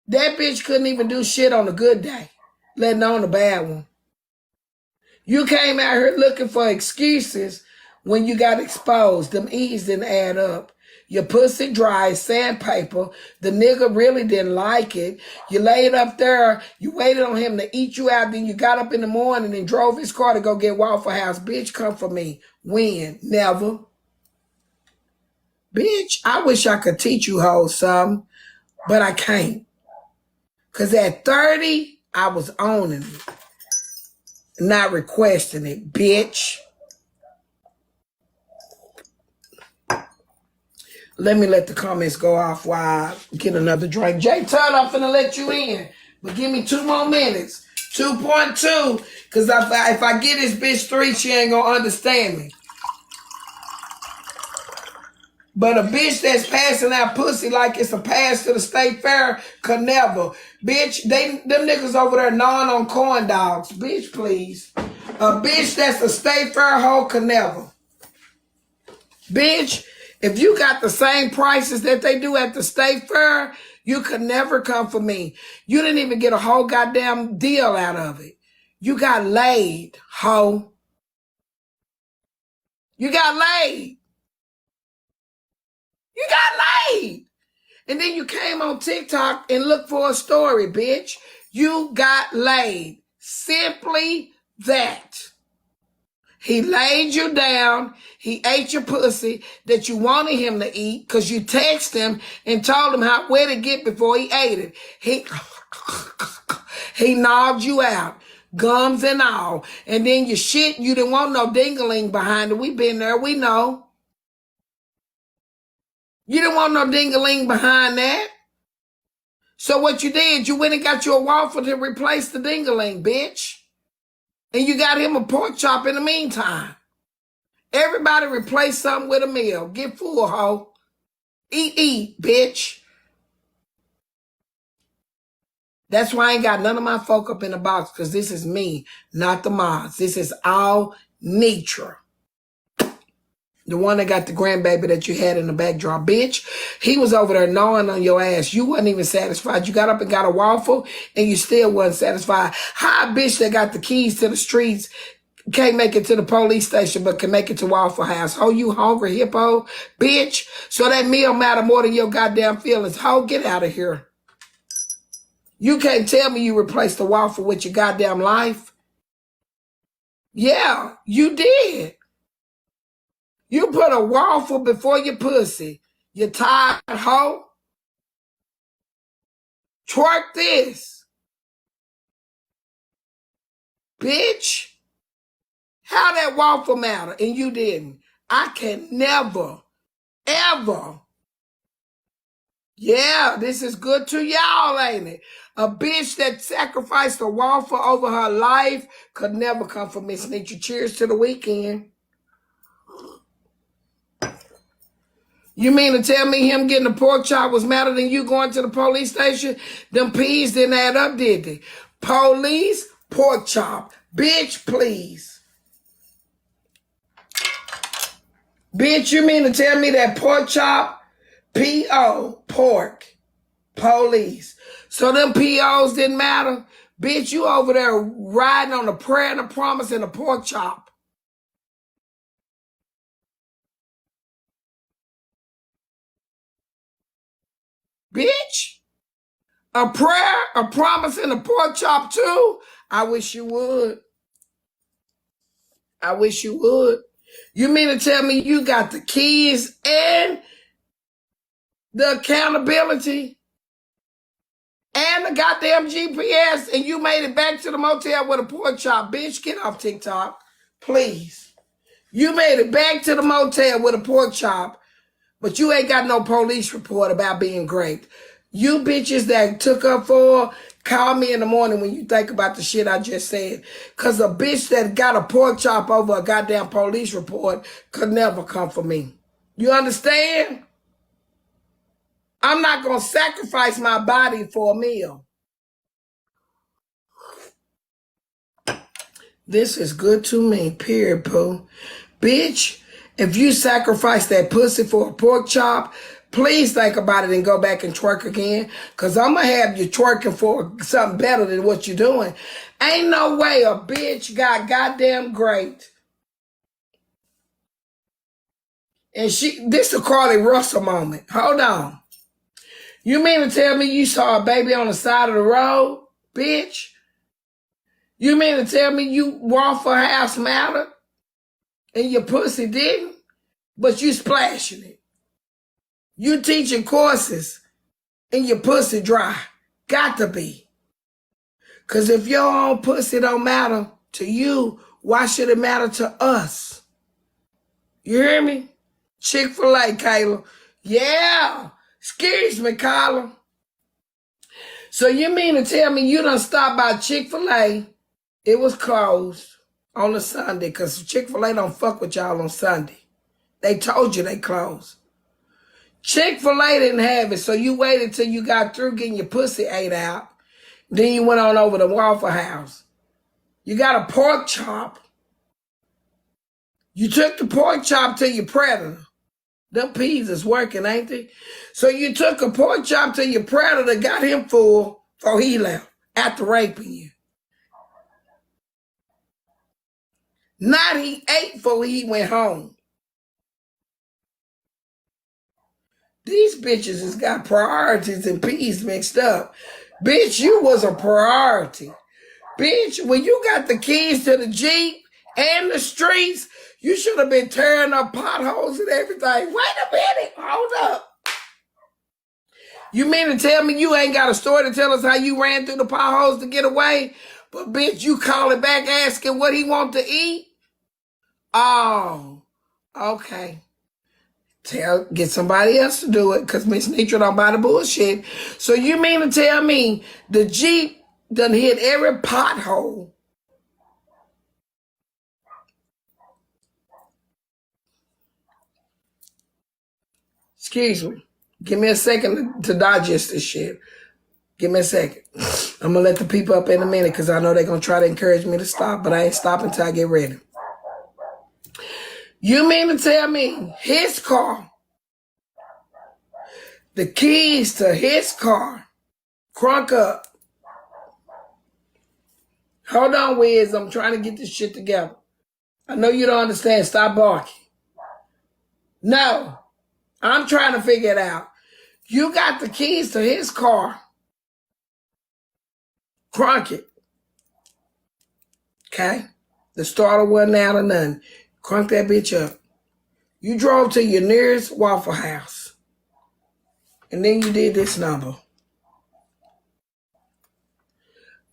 That bitch couldn't even do shit on a good day, letting on a bad one. You came out here looking for excuses when you got exposed. Them E's didn't add up. Your pussy dry, sandpaper. The nigga really didn't like it. You laid up there. You waited on him to eat you out. Then you got up in the morning and drove his car to go get Waffle House. Bitch, come for me. When? Never. Bitch, I wish I could teach you hoes something, but I can't. Because at 30, I was owning it. Not requesting it, bitch. Let me let the comments go off while I get another drink. Jay Todd, I'm finna let you in. But give me 2 more minutes. 2.2. Because if I get this bitch 3, she ain't gonna understand me. But a bitch that's passing out pussy like it's a pass to the state fair could never. Bitch, them niggas over there gnawing on corn dogs. Bitch, please. A bitch that's a state fair hoe could never. Bitch, if you got the same prices that they do at the state fair, you could never come for me. You didn't even get a whole goddamn deal out of it. You got laid, hoe. You got laid. You got laid. And then you came on TikTok and looked for a story, bitch. You got laid. Simply that. He laid you down. He ate your pussy that you wanted him to eat because you texted him and told him where to get before he ate it. He gnawed you out, gums and all. And then your shit, you didn't want no ding-a-ling behind it. We been there, we know. You didn't want no ding-a-ling behind that. So what you did, you went and got you a waffle to replace the ding-a-ling, bitch. And you got him a pork chop in the meantime. Everybody replace something with a meal. Get full, hoe. Eat, bitch. That's why I ain't got none of my folk up in the box, because this is me, not the mods. This is all Netra. The one that got the grandbaby that you had in the backdrop. Bitch, he was over there gnawing on your ass. You wasn't even satisfied. You got up and got a waffle, and you still wasn't satisfied. How a bitch that got the keys to the streets can't make it to the police station, but can make it to Waffle House? Ho, you hungry hippo? Bitch, so that meal matter more than your goddamn feelings. Ho, get out of here. You can't tell me you replaced the waffle with your goddamn life. Yeah, you did. You put a waffle before your pussy. You tired hoe? Twerk this. Bitch. How that waffle matter and you didn't? I can never, ever. Yeah, this is good to y'all, ain't it? A bitch that sacrificed a waffle over her life could never come for Mrs.Netra. Cheers to the weekend. You mean to tell me him getting a pork chop was madder than you going to the police station? Them peas didn't add up, did they? Police, pork chop. Bitch, please. Bitch, you mean to tell me that pork chop, P.O., pork, police. So them P.O.s didn't matter? Bitch, you over there riding on the prayer and the promise and the pork chop. Bitch, a prayer, a promise, and a pork chop too? I wish you would. I wish you would. You mean to tell me you got the keys and the accountability and the goddamn GPS and you made it back to the motel with a pork chop? Bitch, get off TikTok, please. You made it back to the motel with a pork chop, but you ain't got no police report about being raped. You bitches that took up for her, call me in the morning when you think about the shit I just said. Because a bitch that got a pork chop over a goddamn police report could never come for me. You understand? I'm not going to sacrifice my body for a meal. This is good to me, period, poo. Bitch, if you sacrifice that pussy for a pork chop, please think about it and go back and twerk again, because I'm going to have you twerking for something better than what you're doing. Ain't no way a bitch got goddamn great. And this is a Carly Russell moment. Hold on. You mean to tell me you saw a baby on the side of the road, bitch? You mean to tell me you Waffle House mattered and your pussy didn't, but you splashing it? You teaching courses and your pussy dry. Got to be. Because if your own pussy don't matter to you, why should it matter to us? You hear me? Chick-fil-A, Kayla. Yeah. Excuse me, Kyla. So you mean to tell me you done stopped by Chick-fil-A, it was closed on a Sunday, because Chick-fil-A don't fuck with y'all on Sunday. They told you they closed. Chick-fil-A didn't have it, so you waited till you got through getting your pussy ate out. Then you went on over to Waffle House. You got a pork chop. You took the pork chop to your predator. Them peas is working, ain't they? So you took a pork chop to your predator, got him full before he left after raping you. Not he ate before he went home. These bitches has got priorities and peas mixed up. Bitch, you was a priority. Bitch, when you got the keys to the Jeep and the streets, you should have been tearing up potholes and everything. Wait a minute. Hold up. You mean to tell me you ain't got a story to tell us how you ran through the potholes to get away? But bitch, you calling back asking what he want to eat? Oh, okay. Get somebody else to do it because Mrs.Netra don't buy the bullshit. So you mean to tell me the Jeep done hit every pothole? Excuse me. Give me a second to digest this shit. Give me a second. I'm going to let the people up in a minute because I know they're going to try to encourage me to stop, but I ain't stopping until I get ready. You mean to tell me his car, the keys to his car, crunk up. Hold on, Wiz. I'm trying to get this shit together. I know you don't understand. Stop barking. No, I'm trying to figure it out. You got the keys to his car. Crunk it. Okay? The starter wasn't out of nothing. Crunk that bitch up. You drove to your nearest Waffle House. And then you did this number.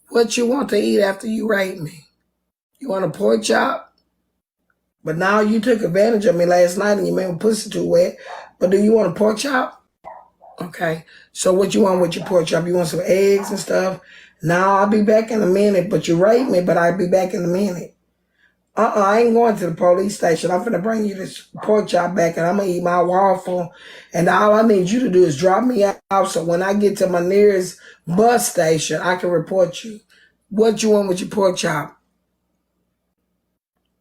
What you want to eat after you rape me? You want a pork chop? But now you took advantage of me last night and you made my pussy too wet. But do you want a pork chop? Okay. So what you want with your pork chop? You want some eggs and stuff? Now I'll be back in a minute. But you raped me, but I'll be back in a minute. I ain't going to the police station. I'm finna bring you this pork chop back and I'm gonna eat my waffle. And all I need you to do is drop me out so when I get to my nearest bus station, I can report you. What you want with your pork chop?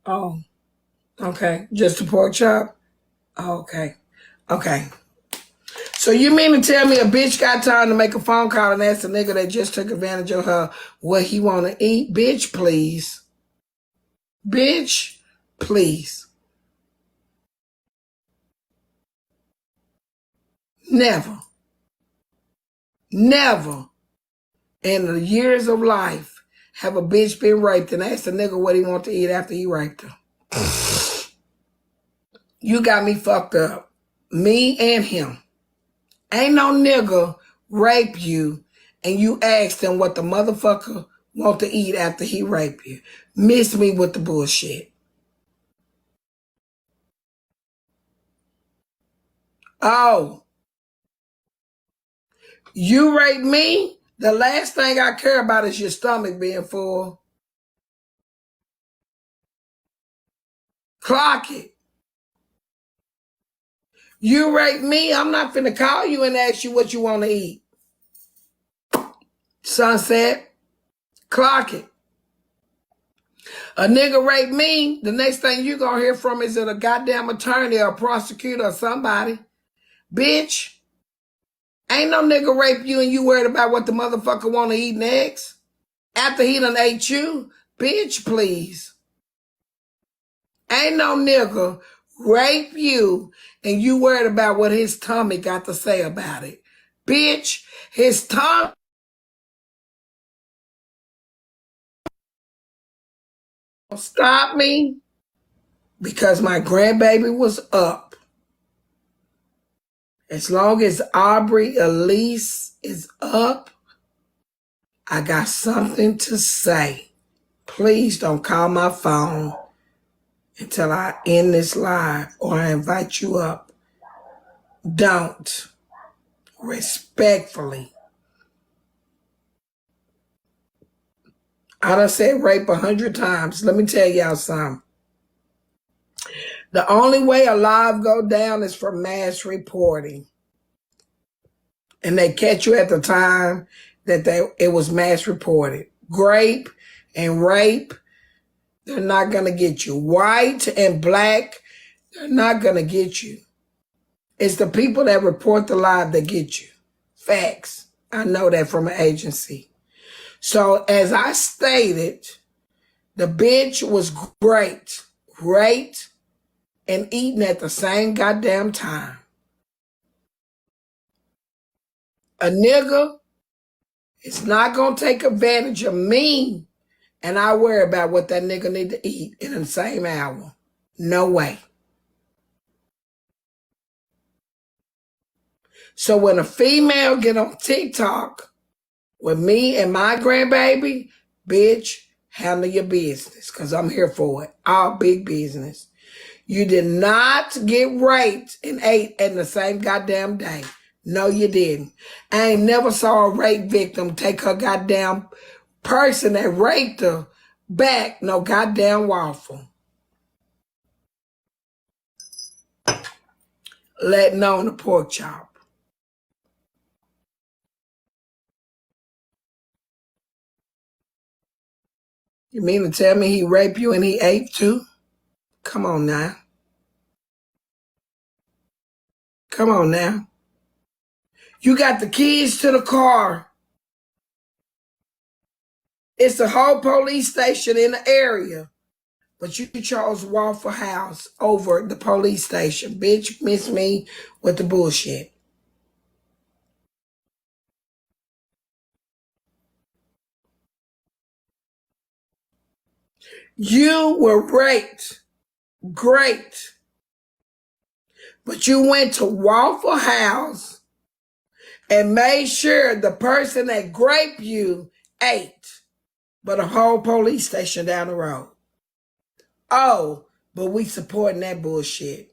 Oh, okay. Just a pork chop? Oh, okay. Okay. So you mean to tell me a bitch got time to make a phone call and ask a nigga that just took advantage of her what he want to eat? Bitch, please. Bitch, please. Never. Never in the years of life have a bitch been raped and asked a nigga what he want to eat after he raped her. You got me fucked up. Me and him. Ain't no nigga rape you and you asked him what the motherfucker want to eat after he rape you. Miss me with the bullshit. Oh. You rape me? The last thing I care about is your stomach being full. Clock it. You rape me, I'm not finna call you and ask you what you want to eat. Sunset. Clock it. A nigga rape me, the next thing you gonna hear from is a goddamn attorney or a prosecutor or somebody. Bitch. Ain't no nigga rape you and you worried about what the motherfucker want to eat next. After he done ate you. Bitch, please. Ain't no nigga rape you and you worried about what his tummy got to say about it. Bitch, his tongue. Stop me because my grandbaby was up. As long as Aubrey Elise is up, I got something to say. Please don't call my phone until I end this live or I invite you up. Don't. Respectfully. I done said rape 100 times. Let me tell y'all something. The only way a live go down is for mass reporting. And they catch you at the time that it was mass reported. Grape and rape, they're not going to get you. White and black, they're not going to get you. It's the people that report the lie that get you. Facts. I know that from an agency. So as I stated, the bitch was great, and eating at the same goddamn time. A nigga is not going to take advantage of me, and I worry about what that nigga need to eat in the same hour. No way. So when a female get on TikTok with me and my grandbaby, bitch, handle your business, because I'm here for it. All big business. You did not get raped and ate in the same goddamn day. No, you didn't. I ain't never saw a rape victim take her goddamn person that raped her back no goddamn waffle. Letting on the pork chop. You mean to tell me he raped you and he ate too? Come on now. Come on now. You got the keys to the car. It's a whole police station in the area. But you chose Waffle House over the police station. Bitch, miss me with the bullshit. You were raped. Great. But you went to Waffle House and made sure the person that raped you ate. But a whole police station down the road. Oh, but we supporting that bullshit.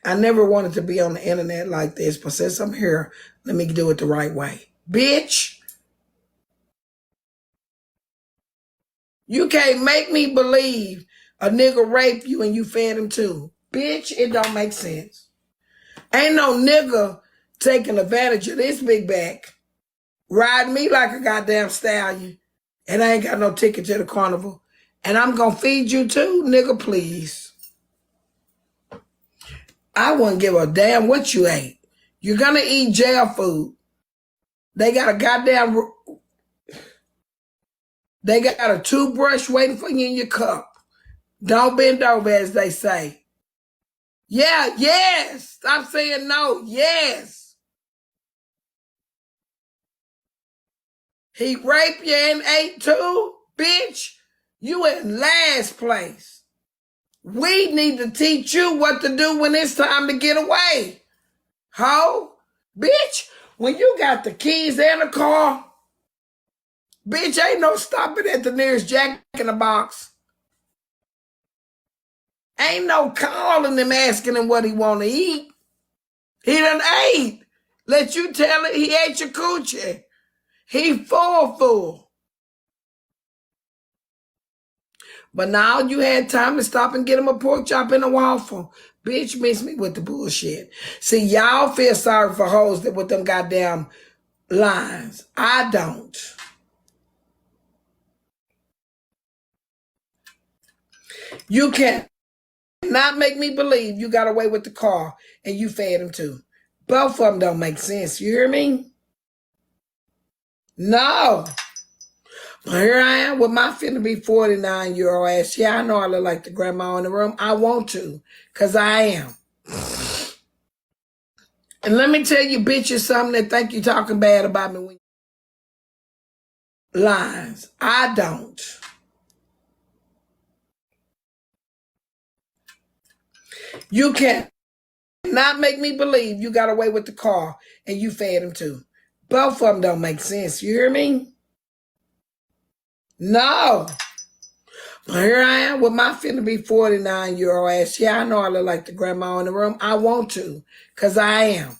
I never wanted to be on the internet like this, but since I'm here, let me do it the right way. Bitch, you can't make me believe a nigga raped you and you fed him too. Bitch, it don't make sense. Ain't no nigga taking advantage of this big back, riding me like a goddamn stallion, and I ain't got no ticket to the carnival. And I'm gonna feed you too, nigga, please. I wouldn't give a damn what you ate. You're gonna eat jail food. They got a toothbrush waiting for you in your cup. Don't bend over, as they say. Yeah, yes. Stop saying no. Yes. He raped you and ate too? Bitch, you in last place. We need to teach you what to do when it's time to get away. Ho? Bitch, when you got the keys and the car, bitch, ain't no stopping at the nearest Jack in the Box. Ain't no calling him asking him what he want to eat. He done ate. Let you tell it, he ate your coochie. He full. But now you had time to stop and get him a pork chop and a waffle. Bitch, miss me with the bullshit. See, y'all feel sorry for hoes that with them goddamn lines. I don't. You can't not make me believe you got away with the car and you fed him too. Both of them don't make sense. You hear me? No. But here I am with my finna be 49-year-old ass. Yeah, I know I look like the grandma in the room. I want to, because I am. And let me tell you bitches something that think you talking bad about me when lines. I don't. You can't not make me believe you got away with the car and you fed him too. Both of them don't make sense. You hear me? No. But here I am with my finna be 49-year-old ass. Yeah, I know I look like the grandma in the room. I want to, because I am.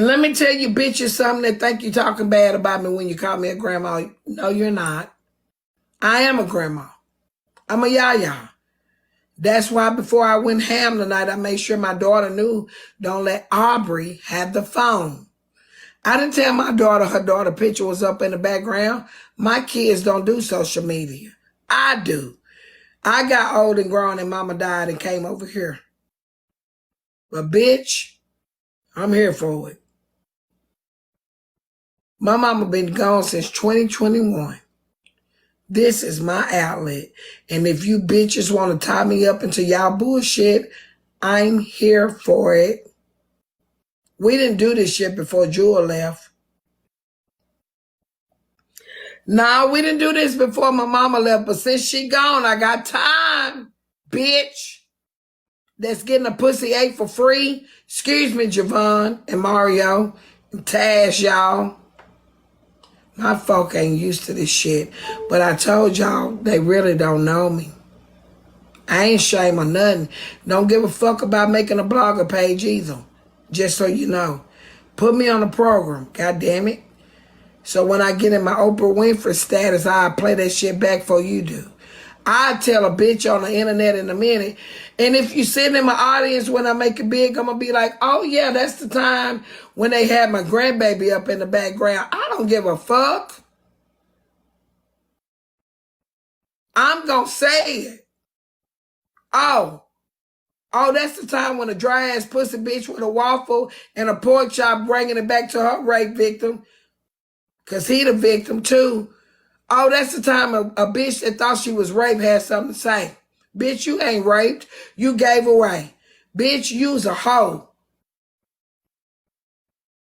And let me tell you bitches something that think you talking bad about me when you call me a grandma. No, you're not. I am a grandma. I'm a yaya. That's why before I went ham tonight, I made sure my daughter knew don't let Aubrey have the phone. I didn't tell my daughter her daughter picture was up in the background. My kids don't do social media. I do. I got old and grown and mama died and came over here. But bitch, I'm here for it. My mama been gone since 2021. This is my outlet. And if you bitches want to tie me up into y'all bullshit, I'm here for it. We didn't do this shit before Jewel left. No, we didn't do this before my mama left, but since she gone, I got time, bitch. That's getting a pussy ate for free. Excuse me, Javon and Mario and Taz, y'all. My folk ain't used to this shit. But I told y'all, they really don't know me. I ain't shame or nothing. Don't give a fuck about making a blogger page either. Just so you know. Put me on the program, god damn it. So when I get in my Oprah Winfrey status, I'll play that shit back for you do. I'll tell a bitch on the internet in a minute. And if you sit in my audience when I make it big, I'm going to be like, oh yeah, that's the time when they had my grandbaby up in the background. I don't give a fuck. I'm going to say it. Oh, that's the time when a dry ass pussy bitch with a waffle and a pork chop bringing it back to her rape victim. Because he the victim too. Oh, that's the time a bitch that thought she was raped had something to say. Bitch, you ain't raped. You gave away. Bitch, you's a hoe.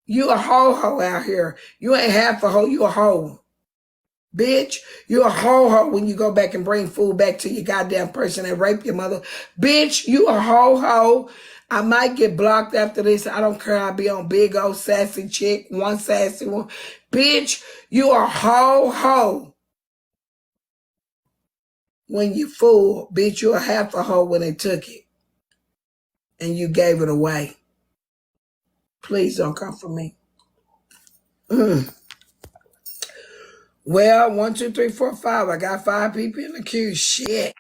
You a hoe out here. You ain't half a hoe. You a hoe. Bitch, you a hoe when you go back and bring food back to your goddamn person that raped your mother. Bitch, you a hoe. I might get blocked after this. I don't care. I'll be on big old sassy chick, one sassy one. Bitch, you a hoe. When you fool, bitch, you a half a hoe when they took it. And you gave it away. Please don't come for me. Well, 1, 2, 3, 4, 5. I got 5 people in the queue. Shit.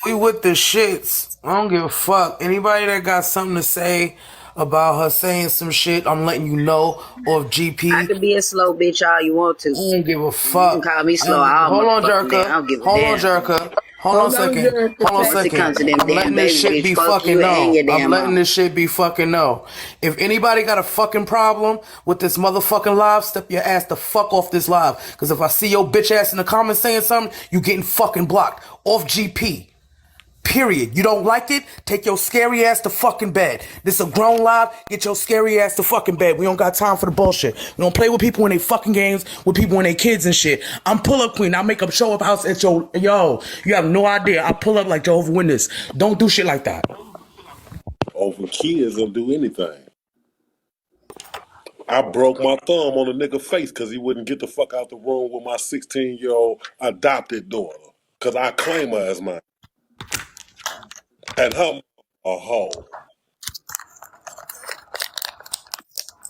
We with the shits. I don't give a fuck. Anybody that got something to say about her saying some shit, I'm letting you know. Or if GP, I could be a slow bitch all you want to. I don't give a You fuck. can call me slow all Hold on, motherfucking day. I Jerka. don't give a Hold on, damn. Jerka. Hold on a second. Hold on a Once it second. comes to them I'm damn letting this baby, shit bitch, be fuck fucking you and your known. I'm damn letting mom. this shit be fucking known. If anybody got a fucking problem with this motherfucking live, step your ass the fuck off this live. Because if I see your bitch ass in the comments saying something, you getting fucking blocked. Off GP. Period. You don't like it? Take your scary ass to fucking bed. This a grown live. Get your scary ass to fucking bed. We don't got time for the bullshit. We don't play with people in they fucking games, with people and they kids and shit. I'm pull up queen. I make up show up house at your, yo, you have no idea. I pull up like Jehovah's Witness. Don't do shit like that. Over kids don't do anything. I broke my thumb on a nigga face because he wouldn't get the fuck out the room with my 16-year-old adopted daughter. Because I claim her as mine. And her a hoe.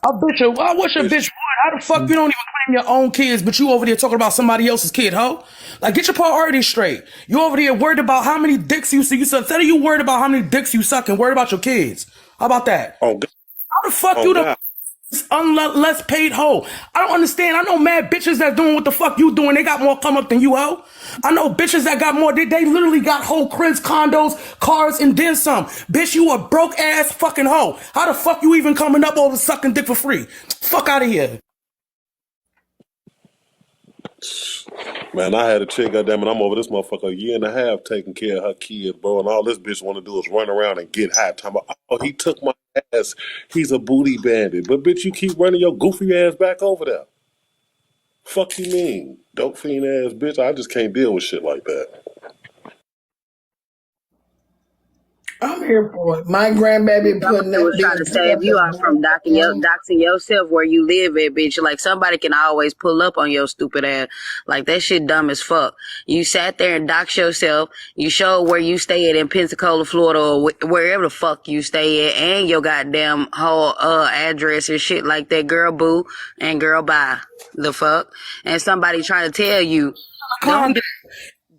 I wish a bitch would. How the fuck you don't even claim your own kids, but you over there talking about somebody else's kid, ho? Like, get your priorities straight. You over there worried about how many dicks you see. Instead of you worried about how many dicks you suck and worried about your kids. How about that? On God. How the fuck On you the God. less paid hoe? I don't understand. I know mad bitches that doing what the fuck you doing. They got more come up than you, ho. I know bitches that got more. They literally got whole cribs, condos, cars, and then some. Bitch, you a broke ass fucking hoe. How the fuck you even coming up over sucking dick for free? Fuck out of here. Man, I had a chick, goddamn it, I'm over this motherfucker a year and a half taking care of her kids, bro, and all this bitch want to do is run around and get high. Talking about, oh, he took my ass. He's a booty bandit. But bitch, you keep running your goofy ass back over there. Fuck you mean? Dope fiend ass bitch. I just can't deal with shit like that. I'm here for it. My grandbaby putting Government that was trying being to put up save you as out from black. doxing yourself where you live at, bitch. Like, somebody can always pull up on your stupid ass. Like, that shit dumb as fuck. You sat there and doxed yourself. You showed where you stay at in Pensacola, Florida, or wherever the fuck you stay at, and your goddamn whole address and shit like that. Girl, boo, and girl, bye. The fuck? And somebody trying to tell you, don't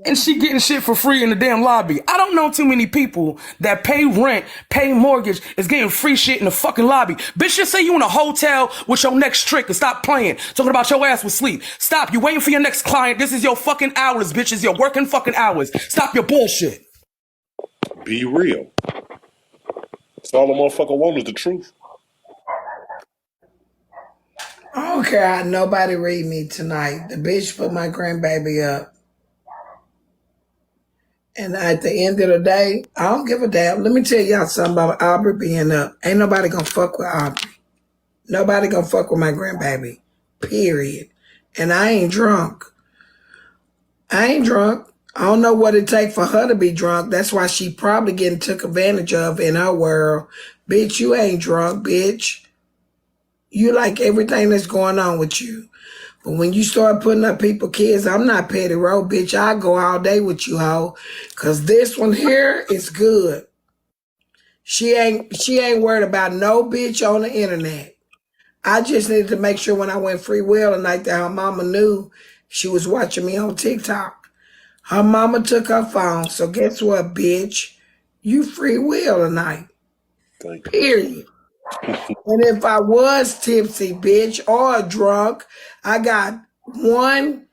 and she getting shit for free in the damn lobby. I don't know too many people that pay rent, pay mortgage, is getting free shit in the fucking lobby. Bitch, just say you in a hotel with your next trick and stop playing. Talking about your ass with sleep. Stop. You waiting for your next client. This is your fucking hours, bitches. Your working fucking hours. Stop your bullshit. Be real. That's all the motherfucker want is the truth. I don't care how nobody read me tonight. The bitch put my grandbaby up. And at the end of the day, I don't give a damn. Let me tell y'all something about Aubrey being up. Ain't nobody gonna fuck with Aubrey. Nobody gonna fuck with my grandbaby. Period. And I ain't drunk. I ain't drunk. I don't know what it take for her to be drunk. That's why she probably getting took advantage of in her world. Bitch, you ain't drunk, bitch. You like everything that's going on with you. But when you start putting up people kids, I'm not petty road, bitch. I go all day with you, hoe. Cause this one here is good. She ain't worried about no bitch on the internet. I just needed to make sure when I went free will tonight that her mama knew she was watching me on TikTok. Her mama took her phone. So guess what, bitch? You free will tonight. Thank you. Period. And if I was tipsy, bitch, or drunk, I got 1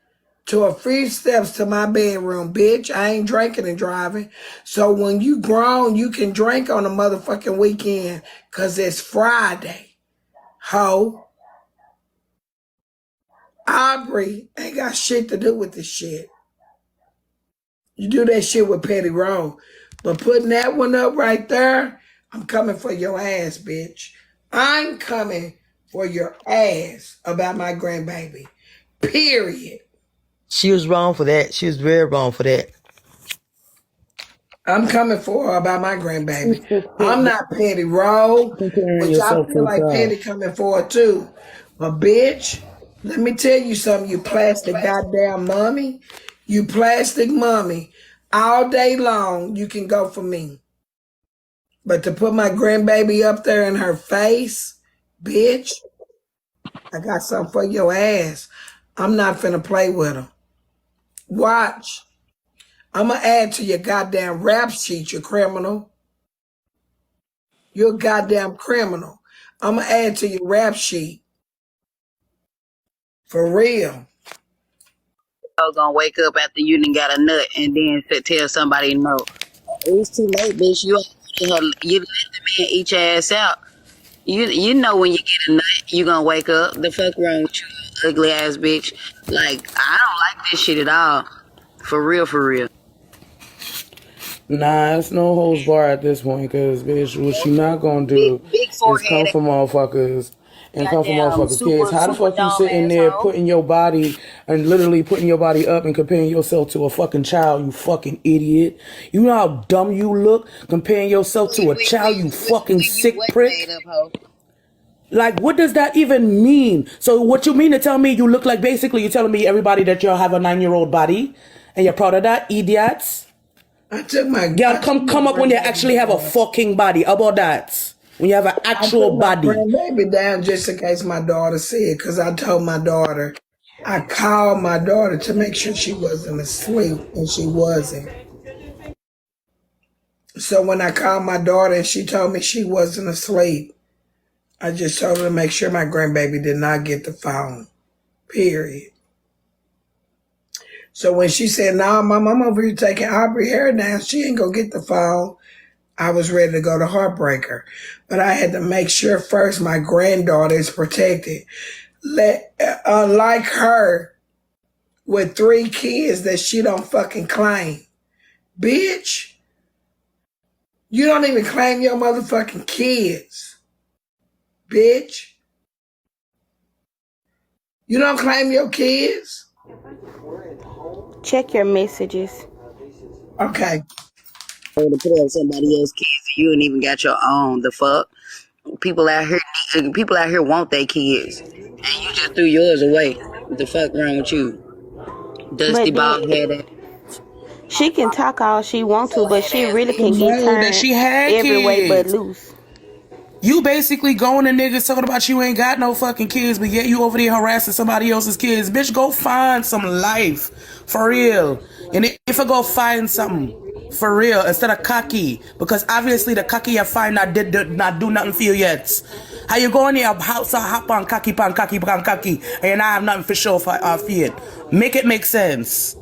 to a few steps to my bedroom, bitch. I ain't drinking and driving. So when you grown, you can drink on a motherfucking weekend because it's Friday. Ho. Aubrey ain't got shit to do with this shit. You do that shit with Petty Rowe. But putting that one up right there, I'm coming for your ass, bitch. I'm coming for your ass about my grandbaby. Period. She was wrong for that. She was very wrong for that. I'm coming for her about my grandbaby. I'm not Petty Rowe, Comparing which I yourself to feel a like child. Petty coming for her too. But bitch, let me tell you something, you plastic goddamn mommy. You plastic mommy. All day long, you can go for me. But to put my grandbaby up there in her face, bitch, I got something for your ass. I'm not finna play with her. Watch. I'm gonna add to your goddamn rap sheet, you criminal. You're a goddamn criminal. I'm gonna add to your rap sheet. For real. So gonna wake up after you done got a nut and then tell somebody no. It's too late, bitch. You let the man eat your ass out. You know when you get a nut, you gonna wake up. The fuck wrong with you, ugly ass bitch? Like I don't like this shit at all. For real, for real. Nah, it's no holds bar at this point, cause bitch, what she not gonna Big do big is come forehead, for motherfuckers and come for goddamn motherfuckers' kids. super How the super fuck you dumb sitting there asshole. putting your body and literally putting your body up and comparing yourself to a fucking child, you fucking idiot? You know how dumb you look comparing yourself to a child, you fucking You sick what made prick? up, hoe? Like, what does that even mean? So what you mean to tell me you look like, basically you're telling me everybody that you have a 9-year-old body and you're proud of that, idiots? I took my Y'all come up when you grandbaby actually have a down. fucking body. How about that? When you have an I actual took my body. grandbaby down just in case my daughter see it, because I told my daughter, I called my daughter to make sure she wasn't asleep, and she wasn't. So when I called my daughter and she told me she wasn't asleep, I just told her to make sure my grandbaby did not get the phone. Period. So when she said, "Nah, Mom, I'm over here taking Aubrey hair down. She ain't gonna get the phone," I was ready to go to Heartbreaker. But I had to make sure first my granddaughter is protected. Like her with 3 kids that she don't fucking claim. Bitch, you don't even claim your motherfucking kids. Bitch. You don't claim your kids? Check your messages. Okay. To put up somebody else's kids, you ain't even got your own. The fuck? People out here want their kids, and you just threw yours away. What the fuck wrong with you, dusty But then bald headed? she can talk all she want to, but she really can get No, that turned she had every way but kids. loose. You basically going to niggas talking about you ain't got no fucking kids, but yet you over there harassing somebody else's kids. Bitch, go find some life. For real. And if I go find something. For real. Instead of cocky. Because obviously the cocky you find not do nothing for you yet. How you going there house hop on cocky. And I have nothing for sure for it. Make it make sense.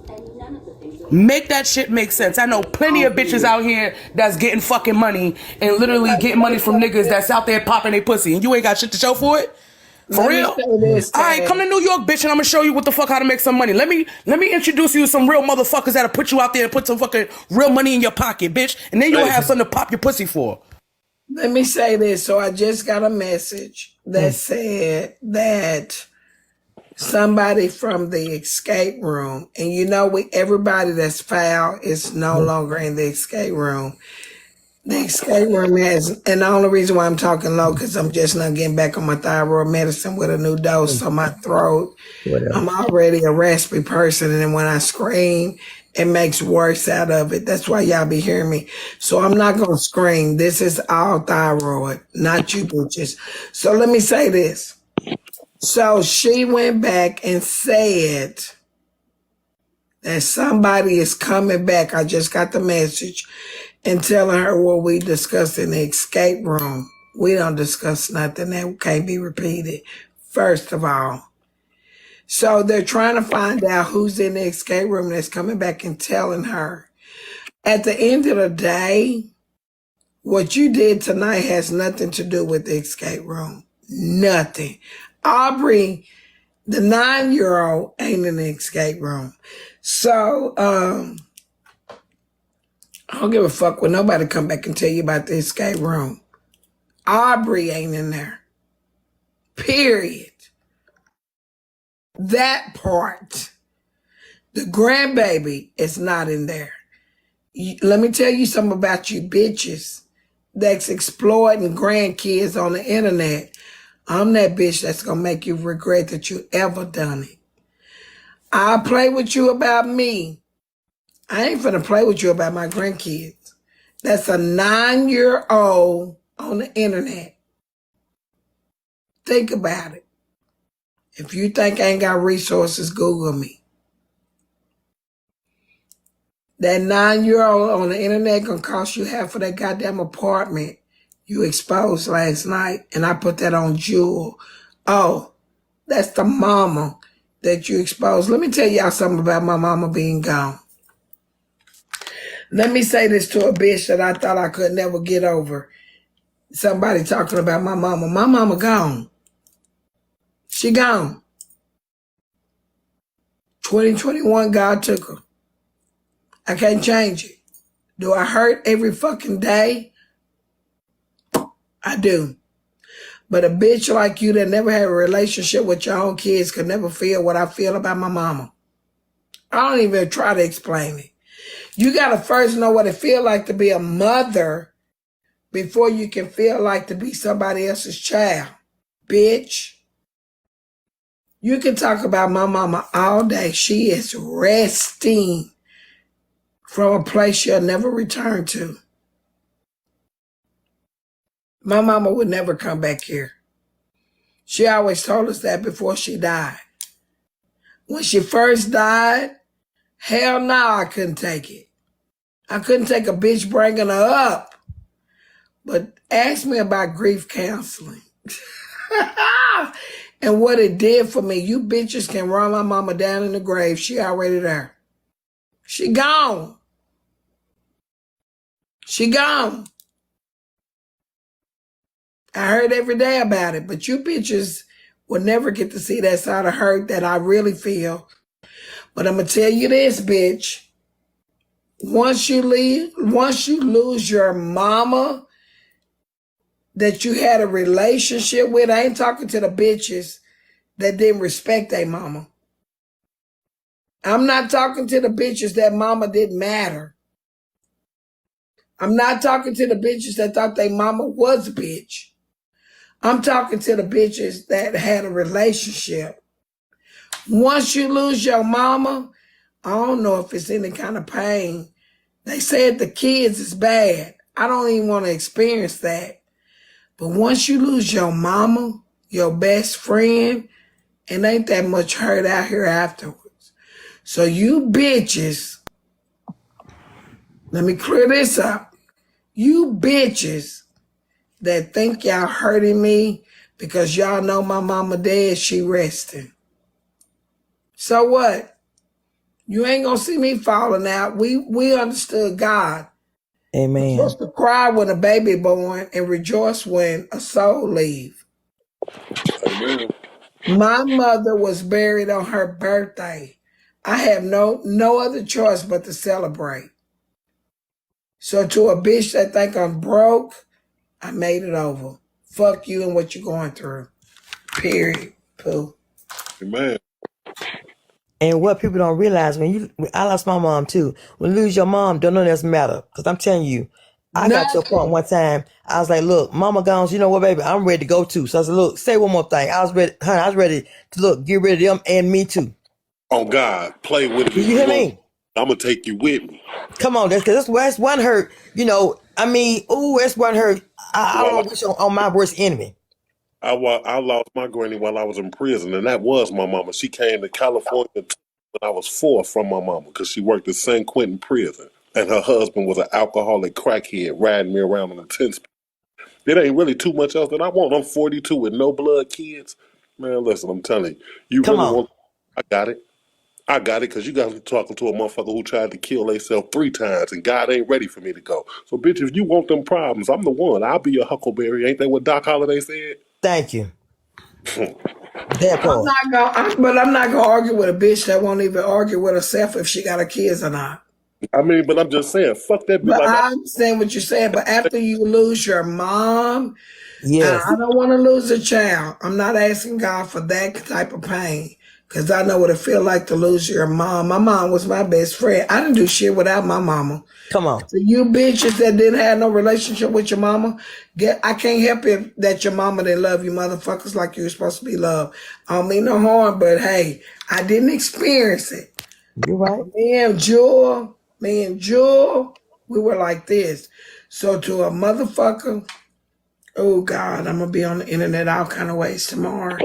Make that shit make sense. I know plenty of bitches out here that's getting fucking money and literally getting money from niggas that's out there popping their pussy, and you ain't got shit to show for it. For real? All right, come to New York, bitch, and I'm gonna show you what the fuck how to make some money. Let me introduce you to some real motherfuckers that'll put you out there and put some fucking real money in your pocket, bitch, and then you'll have something to pop your pussy for. Let me say this. So I just got a message that said that somebody from the escape room, and you know, everybody that's foul is no longer in the escape room. The escape room has, and the only reason why I'm talking low because I'm just not getting back on my thyroid medicine with a new dose on my throat. I'm already a raspy person, and then when I scream, it makes worse out of it. That's why y'all be hearing me. So I'm not gonna scream. This is all thyroid, not you bitches. So let me say this. So she went back and said that somebody is coming back. I just got the message and telling her what we discussed in the escape room. We don't discuss nothing that can't be repeated, first of all. So they're trying to find out who's in the escape room that's coming back and telling her. At the end of the day, what you did tonight has nothing to do with the escape room. Nothing. Aubrey, the 9-year-old, ain't in the escape room. So, I don't give a fuck when nobody come back and tell you about the escape room. Aubrey ain't in there. Period. That part. The grandbaby is not in there. Let me tell you something about you bitches that's exploiting grandkids on the internet. I'm that bitch that's going to make you regret that you ever done it. I'll play with you about me. I ain't finna play with you about my grandkids. That's a 9-year-old on the internet. Think about it. If you think I ain't got resources, Google me. That 9-year-old on the internet gonna cost you half of that goddamn apartment you exposed last night, and I put that on Jewel. Oh, that's the mama that you exposed. Let me tell y'all something about my mama being gone. Let me say this to a bitch that I thought I could never get over. Somebody talking about my mama. My mama gone. She gone. 2021, God took her. I can't change it. Do I hurt every fucking day? I do. But a bitch like you that never had a relationship with your own kids could never feel what I feel about my mama. I don't even try to explain it. You got to first know what it feels like to be a mother before you can feel like to be somebody else's child. Bitch. You can talk about my mama all day. She is resting from a place she'll never return to. My mama would never come back here. She always told us that before she died. When she first died, hell no, I couldn't take it. I couldn't take a bitch bringing her up. But ask me about grief counseling. And what it did for me. You bitches can run my mama down in the grave. She already there. She gone. She gone. I heard every day about it. But you bitches will never get to see that side of hurt that I really feel. But I'm going to tell you this, bitch. Once you lose your mama that you had a relationship with, I ain't talking to the bitches that didn't respect their mama. I'm not talking to the bitches that mama didn't matter. I'm not talking to the bitches that thought their mama was a bitch. I'm talking to the bitches that had a relationship. Once you lose your mama, I don't know if it's any kind of pain. They said the kids is bad. I don't even want to experience that. But once you lose your mama, your best friend, it ain't that much hurt out here afterwards. So you bitches, let me clear this up. You bitches that think y'all hurting me because y'all know my mama dead, she resting. So what? You ain't gonna see me falling out. We understood God. We're Amen. supposed to cry when a baby born and rejoice when a soul leave. Amen. My mother was buried on her birthday. I have no other choice but to celebrate. So to a bitch that think I'm broke, I made it over. Fuck you and what you're going through. Period. Pooh. Amen. And what people don't realize I lost my mom too. When you lose your mom, don't know that's matter. Cause I'm telling you, I got to a point Nothing. one time, I was like, look, mama gone, you know what, baby, I'm ready to go too. So I said, look, say one more thing. I was ready, honey, I was ready to get rid of them and me too. On God, play with it Do if you you hear want. me? I'm gonna take you with me. Come on, that's one hurt. I mean, ooh, that's one hurt. I Well, don't wish on my worst enemy. I lost my granny while I was in prison, and that was my mama. She came to California when I was 4 from my mama because she worked at San Quentin prison, and her husband was an alcoholic crackhead riding me around in a 10 speed. It ain't really too much else that I want. I'm 42 with no blood kids. Man, listen, I'm telling you, you Come really on. want. I got it. I got it because you got me talking to a motherfucker who tried to kill themselves 3 times, and God ain't ready for me to go. So, bitch, if you want them problems, I'm the one. I'll be your huckleberry. Ain't that what Doc Holliday said? Thank you. That part. I'm not gonna argue with a bitch that won't even argue with herself if she got her kids or not. I mean, but I'm just saying, fuck that bitch. But Like, I understand what you're saying. But after you lose your mom, I Yes. don't want to lose a child. I'm not asking God for that type of pain because I know what it feel like to lose your mom. My mom was my best friend. I didn't do shit without my mama. Come on. So you bitches that didn't have no relationship with your mama, I can't help it that your mama didn't love you motherfuckers like you were supposed to be loved. I don't mean no harm, but hey, I didn't experience it. You're right. Me and Jewel, we were like this. So to a motherfucker, oh God, I'm gonna be on the internet all kind of ways tomorrow.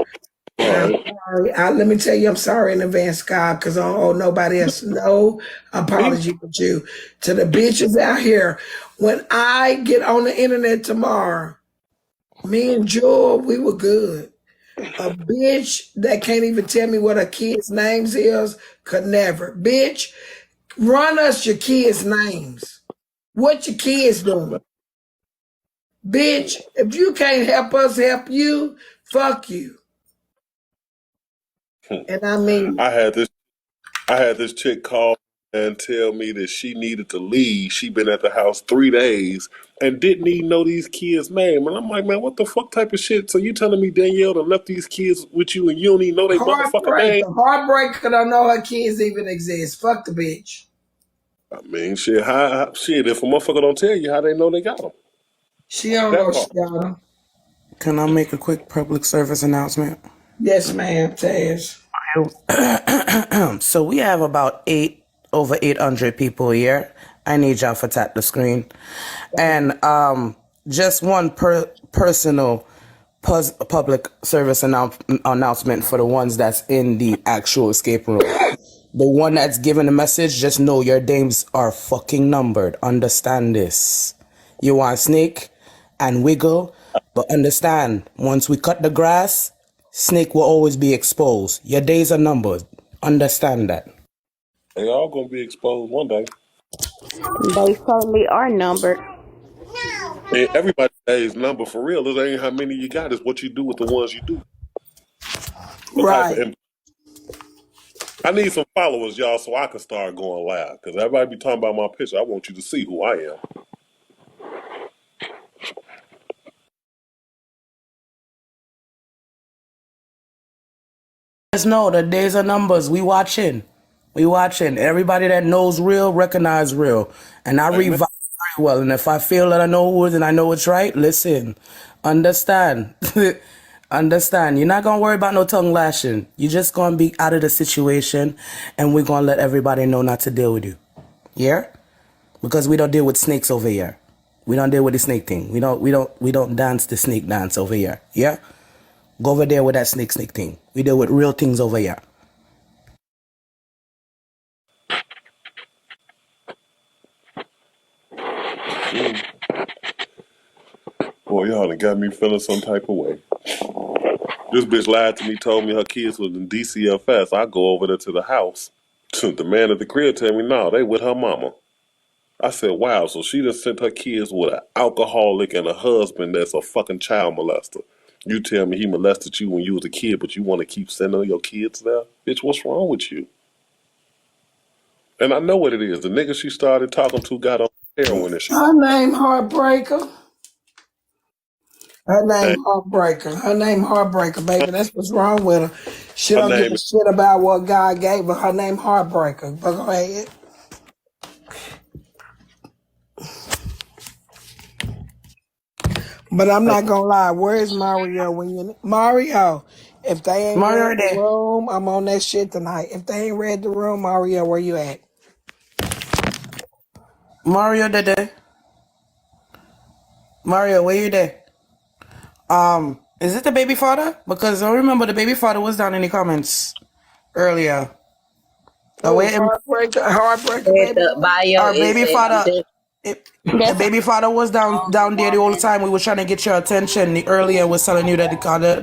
And all I'm right. sorry. Let me tell you, I'm sorry in advance, God, because I don't owe nobody else no Me? apology but you. To the bitches out here, when I get on the internet tomorrow, me and Jewel, we were good. A bitch that can't even tell me what her kids' names is could never. Bitch, run us your kids' names. What your kids doing? Bitch, if you can't help us help you, fuck you. And I mean, I had this. I had this chick call and tell me that she needed to leave. She been at the house 3 days and didn't even know these kids' name. And I'm like, man, what the fuck type of shit? So you telling me Danielle done left these kids with you and you don't even know they motherfucking heartbreak. name? The heartbreaker don't know her kids even exist. Fuck the bitch. I mean, shit, shit, if a motherfucker don't tell you how they know they got them. She don't That know part. she got them. Can I make a quick public service announcement? Yes, ma'am, Taz. So we have about over 800 people here. I need y'all to tap the screen. And just one personal public service announcement for the ones that's in the actual escape room. The one that's giving the message, just know your names are fucking numbered. Understand this. You want snake and wiggle, but understand, once we cut the grass, snake will always be exposed. Your days are numbered. Understand that. They all gonna be exposed one day. They certainly are numbered. And everybody's days number for real. It ain't how many you got, it's what you do with the ones you do. What type of Right. I need some followers, y'all, so I can start going live. Because everybody be talking about my picture. I want you to see who I am. Just know the days are numbers. We watching. We watching. Everybody that knows real, recognize real. And I Amen. revive very well. And if I feel that I know who it is and I know it's right, listen. Understand. Understand. You're not going to worry about no tongue lashing. You're just going to be out of the situation and we're going to let everybody know not to deal with you. Yeah? Because we don't deal with snakes over here. We don't deal with the snake thing. We don't dance the snake dance over here. Yeah? Go over there with that snake thing. We deal with real things over here. Boy, y'all done got me feeling some type of way. This bitch lied to me, told me her kids was in DCFS. I go over there to the house. The man at the crib tell me, no, they with her mama. I said, wow, so she just sent her kids with an alcoholic and a husband that's a fucking child molester. You tell me he molested you when you was a kid, but you want to keep sending your kids there? Bitch, what's wrong with you? And I know what it is. The nigga she started talking to got on heroin and shit. Her name Heartbreaker. Her Her name Heartbreaker. Her name Heartbreaker, baby. That's what's wrong with her. She don't give name a shit about what God gave her. Her name Heartbreaker. But go ahead. But I'm not gonna lie. Where is Mario when you Mario? If they ain't Mario read right the there. room, I'm on that shit tonight. If they ain't read the room, Mario, where you at? Mario Dede. Mario, where you there? Is it the baby father? Because I remember the baby father was down in the comments earlier. Oh, Heartbreaker, At baby. the bio, Our it baby said, I'm father, just the That's baby father was down there the whole time. We were trying to get your attention. The earlier was telling you that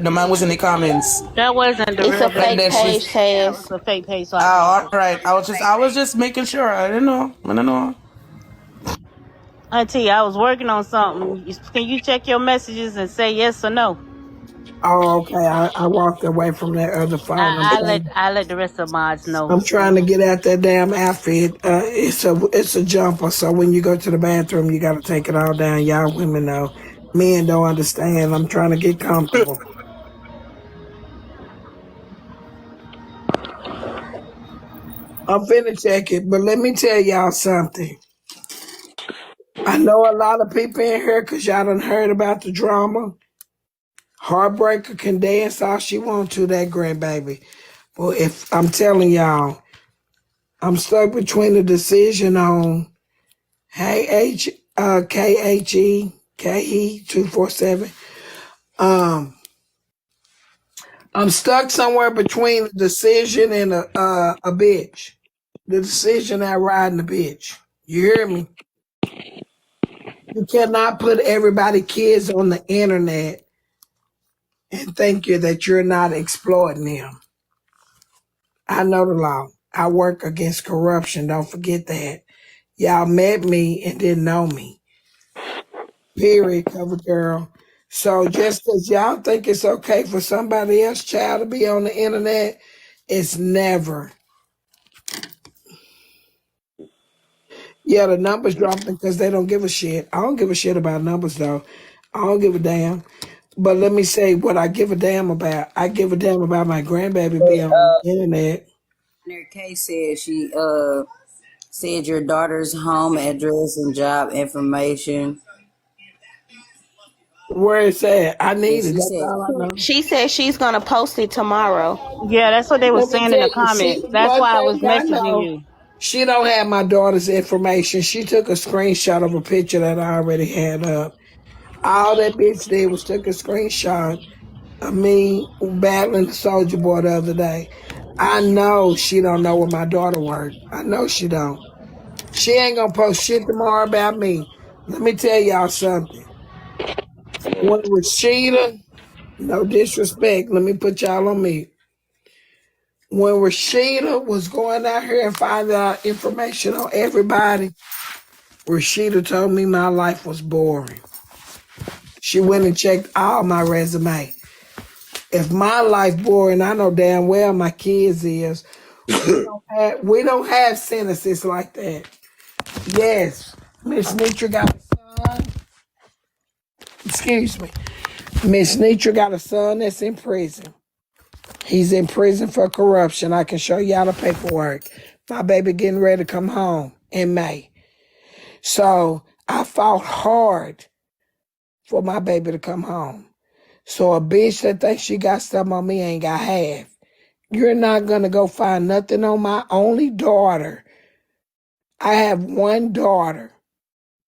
the man was in the comments, That wasn't the it's a real and baby. fake then she's. page, Yeah, it Taz. was a fake page, so I didn't Oh, know. all right. I was just making sure. I didn't know. I don't know. Auntie, I was working on something. Can you check your messages and say yes or no? Oh, okay. I walked away from that other phone. I let the rest of mods know. I'm trying to get out that damn outfit. It's a jumper. So when you go to the bathroom, you got to take it all down. Y'all women know. Men don't understand. I'm trying to get comfortable. I'm finna check it, but let me tell y'all something. I know a lot of people in here because y'all done heard about the drama. Heartbreaker can dance all she want to, that grandbaby. Well, if I'm telling y'all, I'm stuck between the decision on hey KHE 247. I'm stuck somewhere between the decision and a bitch. The decision at riding the bitch. You hear me? You cannot put everybody kids on the internet and think that you're not exploiting them. I know the law. I work against corruption. Don't forget that. Y'all met me and didn't know me. Period, cover girl. So just because y'all think it's okay for somebody else's child to be on the internet, it's never. Yeah, the numbers dropping because they don't give a shit. I don't give a shit about numbers though. I don't give a damn. But let me say what I give a damn about. I give a damn about my grandbaby being on the internet. their case said she said your daughter's home address and job information. Where it's at, I And need it. she That's said all I know. She said she's gonna post it tomorrow. Yeah, that's what they were Let me saying in tell the you, comments. That's one why I was thing I messaging know, you. she don't have my daughter's information. She took a screenshot of a picture that I already had up. All that bitch did was took a screenshot of me battling the soldier boy the other day. I know she don't know where my daughter worked. I know she don't. She ain't gonna post shit tomorrow about me. Let me tell y'all something. When Rashida, no disrespect, let me put y'all on me. When Rashida was going out here and finding out information on everybody, Rashida told me my life was boring. She went and checked all my resume. If my life boring, I know damn well my kids is. We don't have sentences like that. Yes, Miss Netra got a son. Excuse me. Miss Netra got a son that's in prison. He's in prison for corruption. I can show y'all the paperwork. My baby getting ready to come home in May. So I fought hard for my baby to come home. So a bitch that thinks she got something on me ain't got half. You're not gonna go find nothing on my only daughter. I have one daughter.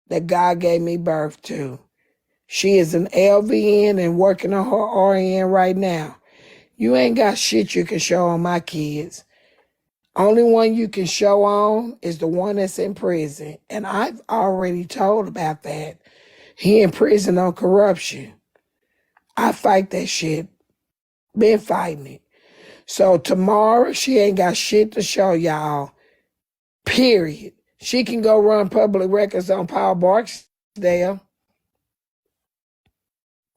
that God gave me birth to. She is an LVN and working on her RN right now. You ain't got shit you can show on my kids. Only one you can show on is the one that's in prison. And I've already told about that. He in prison on corruption. I fight that shit. Been fighting it. So tomorrow, she ain't got shit to show y'all. Period. She can go run public records on Paul Barksdale.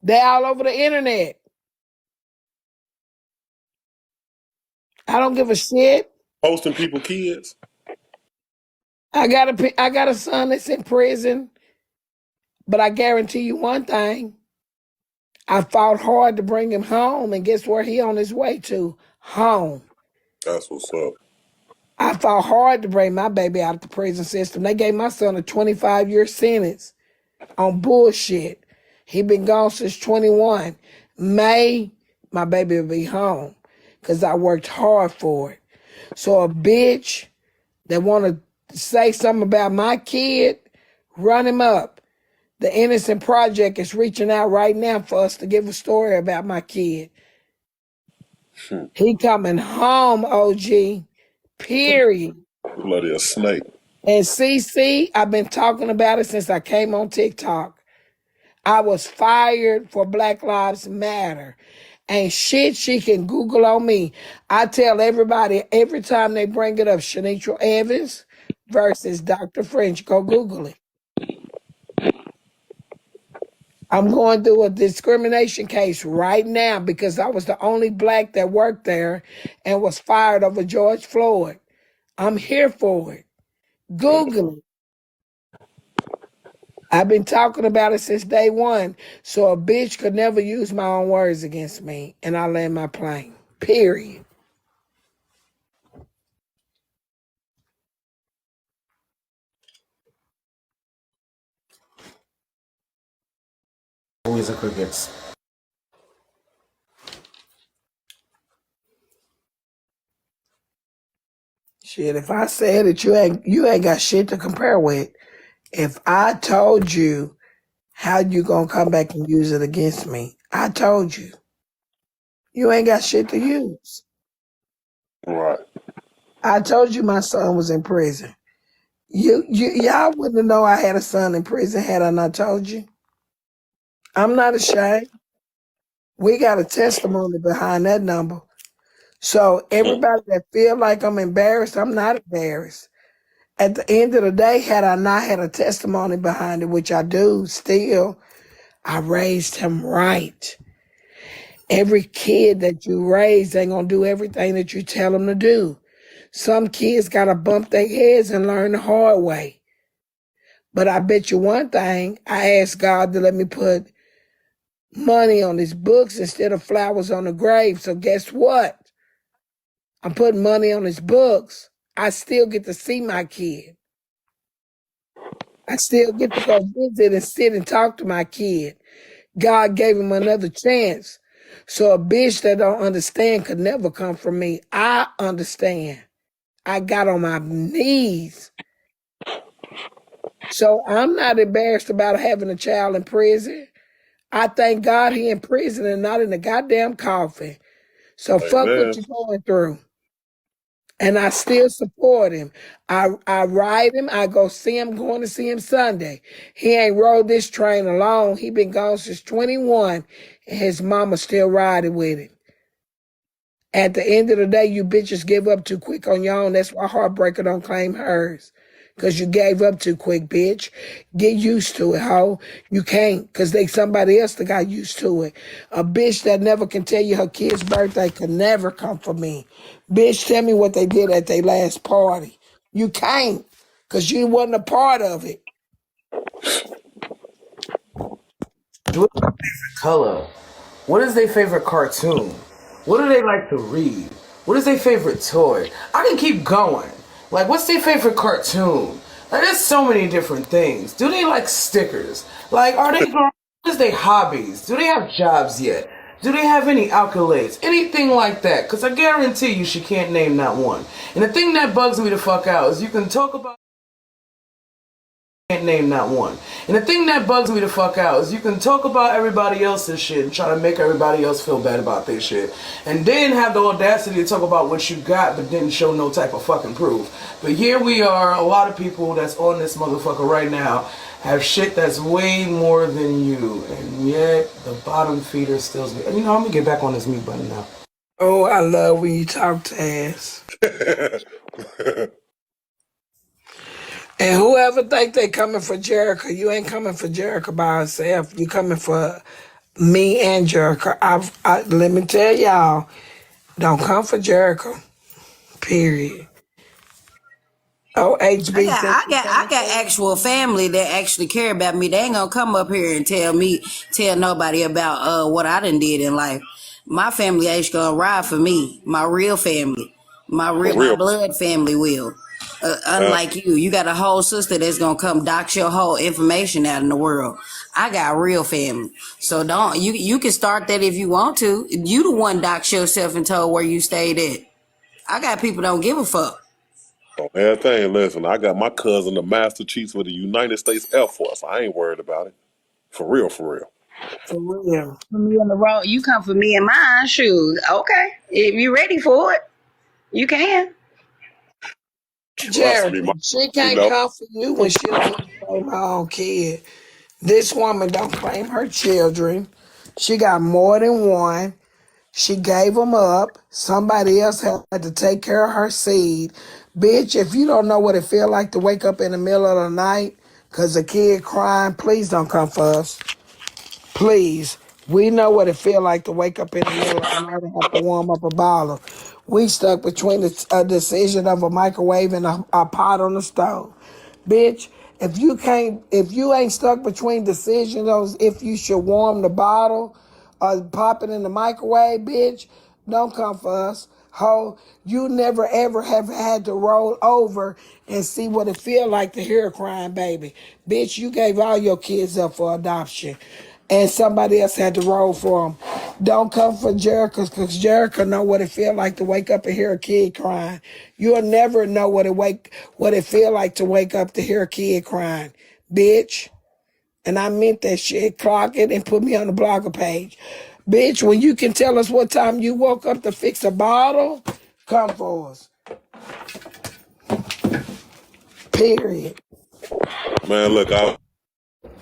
They all over the internet. I don't give a shit. Posting people kids. I got a son that's in prison, but I guarantee you one thing. I fought hard to bring him home, and guess where he on his way to? Home. That's what's up. I fought hard to bring my baby out of the prison system. They gave my son a 25-year sentence on bullshit. He been gone since 21. May, my baby will be home because I worked hard for it. So a bitch that want to say something about my kid, run him up. The Innocent Project is reaching out right now for us to give a story about my kid. He coming home, OG. Period. Bloody a snake. And CC, I've been talking about it since I came on TikTok. I was fired for Black Lives Matter. And shit she can Google on me. I tell everybody every time they bring it up, Shanitra Evans versus Dr. French, go Google it. I'm going through a discrimination case right now because I was the only black that worked there and was fired over George Floyd. I'm here for it. Google it. I've been talking about it since day one, so a bitch could never use my own words against me, and I land my plane. Period. Always a crickets. Shit, if I said it, you ain't got shit to compare with. If I told you, how you gonna come back and use it against me? I told you. You ain't got shit to use. Right. I told you my son was in prison. Y'all wouldn't know I had a son in prison had I not told you. I'm not ashamed. We got a testimony behind that number. So everybody that feel like I'm embarrassed, I'm not embarrassed. At the end of the day, had I not had a testimony behind it, which I do still, I raised him right. Every kid that you raise ain't gonna do everything that you tell them to do. Some kids gotta bump their heads and learn the hard way. But I bet you one thing, I asked God to let me put money on his books instead of flowers on the grave. So guess what? I'm putting money on his books. I still get to see my kid. I still get to go visit and sit and talk to my kid. God gave him another chance. So a bitch that don't understand could never come from me. I understand. I got on my knees. So I'm not embarrassed about having a child in prison. I thank God he in prison and not in the goddamn coffin. So fuck what Amen. you're going through. And I still support him. I ride him. I go see him, going to see him Sunday. He ain't rode this train alone. He been gone since 21, and his mama still riding with him. At the end of the day, you bitches give up too quick on your own. That's why Heartbreaker don't claim hers. Because you gave up too quick, bitch. Get used to it, ho. You can't, because they somebody else that got used to it. A bitch that never can tell you her kid's birthday could never come for me. Bitch, tell me what they did at their last party. You can't, because you wasn't a part of it. What is their favorite color? What is their favorite cartoon? What do they like to read? What is their favorite toy? I can keep going. Like, what's their favorite cartoon? Like, there's so many different things. Do they like stickers? Like, are they grown? What is their hobbies? Do they have jobs yet? Do they have any accolades? Anything like that? Because I guarantee you she can't name not one. And the thing that bugs me the fuck out is you can talk about can't name not one. And the thing that bugs me the fuck out is you can talk about everybody else's shit and try to make everybody else feel bad about their shit, and then have the audacity to talk about what you got but didn't show no type of fucking proof. But here we are, a lot of people that's on this motherfucker right now have shit that's way more than you, and yet the bottom feeder still. You know, I'm gonna get back on this mute button now. Oh, I love when you talk to ass. And whoever think they coming for Jericho, you ain't coming for Jericho by herself. You coming for me and Jericho. Let me tell y'all, don't come for Jericho. Period. Oh, HB said I got actual family that actually care about me. They ain't gonna come up here and tell nobody about what I done did in life. My family ain't gonna ride for me. My real family, For my real. blood family will. Unlike you got a whole sister that's gonna come dox your whole information out in the world. I got real family, so don't you can start that if you want to. You the one dox yourself and told where you stayed at. I got people don't give a fuck. On everything, listen, I got my cousin, the Master Chief of the United States Air Force. I ain't worried about it. For real, for real. for real. For me on the road, you come for me and mine shoes. Okay, if you ready for it, you can. Trust me, Jericho, my, she you can't know. come for you when she don't even claim her own kid. This woman don't claim her children. She got more than one. She gave them up. Somebody else had to take care of her seed. Bitch, if you don't know what it feel like to wake up in the middle of the night because a kid crying, please don't come for us. Please. We know what it feel like to wake up in the middle of the night and have to warm up a bottle. We stuck between a decision of a microwave and a pot on the stove. Bitch, if you ain't stuck between decisions of if you should warm the bottle or pop it in the microwave, bitch, don't come for us. Ho, you never ever have had to roll over and see what it feel like to hear a crying baby. Bitch, you gave all your kids up for adoption and somebody else had to roll for them. Don't come for Jericho because Jericho know what it feel like to wake up and hear a kid crying. You'll never know what it feel like to wake up to hear a kid crying, bitch. And I meant that shit. Clock it and put me on the blogger page. Bitch, when you can tell us what time you woke up to fix a bottle, come for us. Period. Man, look, I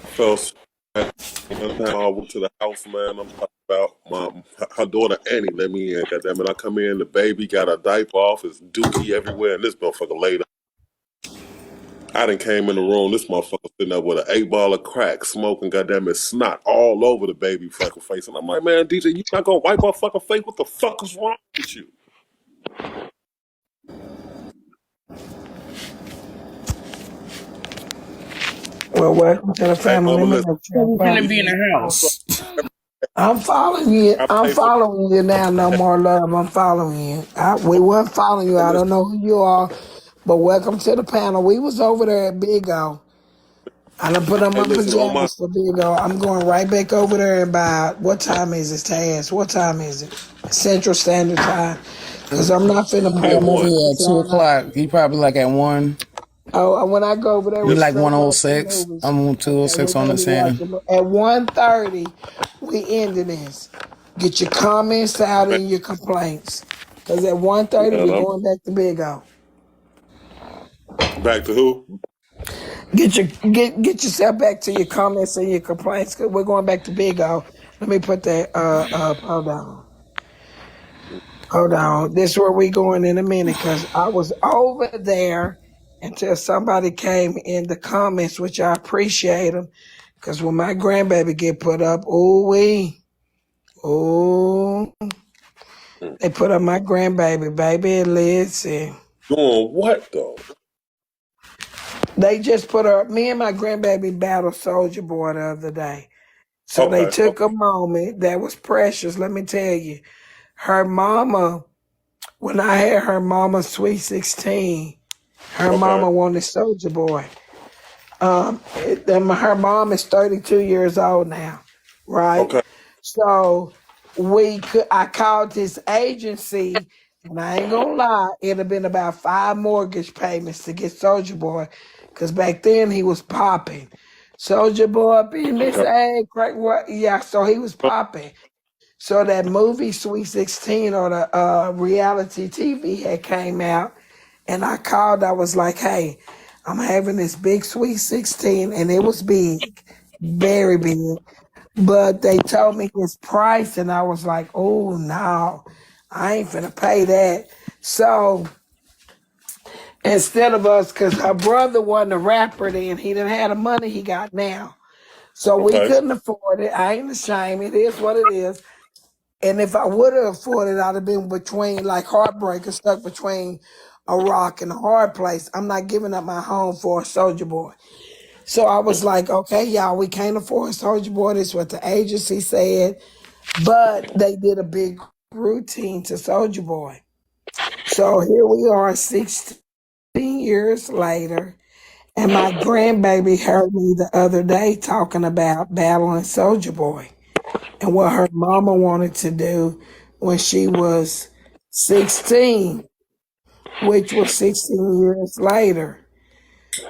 felt so bad. One time I went to the house, man. I'm talking about her daughter Annie let me in. Goddamn it, I come in, the baby got a diaper off, it's dookie everywhere, and this motherfucker laid up. I done came in the room, this motherfucker sitting there with an 8 ball of crack, smoking, goddamn it, snot all over the baby fucking face. And I'm like, man, DJ, you not gonna wipe her fucking face? What the fuck is wrong with you? Well, welcome to the Hey, family. mama, Let me listen, let you Who finna be in the I'm sorry. house? I'm following you. I I'm pay for following you now. No more love. I'm following you. We weren't following you. I listen, don't know who you are, but welcome to the panel. We was over there at Big O. I done put on hey, my listen, on my pajamas for Big O. I'm going right back over there in about, what time is it, Taz? What time is it? Central Standard Time. Because I'm not finna be play at I'm over one. here at movies all night. 2 o'clock. You probably like at 1. Oh, when I go over there, You we like straight watch the 106? movies. I'm on Okay, we're 206 on going to the be same. watching. At 1:30, we ending this. Get your comments out Man, and your complaints. Because at 1:30, man, we I'm going back to Big O. back to who? Get yourself back to your comments and your complaints. Because we're going back to Big O. Let me put that up. Hold on. Hold on. This is where we going in a minute because I was over there until somebody came in the comments, which I appreciate them. Because when my grandbaby get put up, ooh, they put up my grandbaby, baby, listen. Doing what, though? They just put her, me and my grandbaby battled Soldier Boy the other day. So they Okay, took okay, a moment that was precious, let me tell you. Her mama, when I had her mama Sweet 16, her okay, mama wanted Soldier Boy. Her mom is 32 years old now, right? okay. So I called this agency And I ain't gonna lie, it'd have been about 5 mortgage payments to get Soldier Boy, because back then he was popping. Soldier Boy up in this egg, crack what? Yeah, so he was popping. So that movie Sweet 16 or the reality TV had came out, and I called. I was like, "Hey, I'm having this big Sweet 16," and it was big, very big. But they told me his price, and I was like, "Oh no, I ain't finna pay that." So instead of us, because her brother wasn't a rapper then, he didn't have the money he got now. So we Okay. couldn't afford it. I ain't ashamed. It is what it is. And if I would have afforded it, I'd have been between like heartbreaker, stuck between a rock and a hard place. I'm not giving up my home for a Soldier Boy. So I was like, okay, y'all, we can't afford a Soldier Boy. This is what the agency said. But they did a big routine to Soldier Boy. So here we are 16 years later. And my grandbaby heard me the other day talking about battling Soldier Boy and what her mama wanted to do when she was 16, which was 16 years later.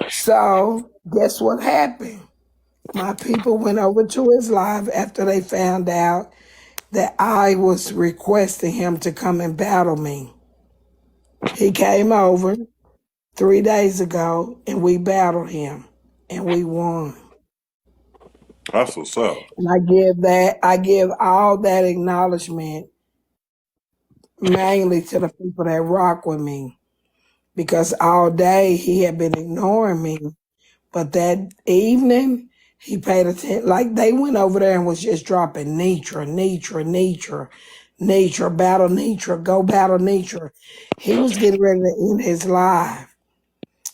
So, guess what happened? My people went over to his live after they found out that I was requesting him to come and battle me. He came over 3 days ago and we battled him and we won. That's what's up. And I give all that acknowledgement mainly to the people that rock with me because all day he had been ignoring me. But that evening, he paid attention. Like they went over there and was just dropping Netra, Netra, Netra, Netra, battle Netra, go battle Netra. He was getting ready to end his life.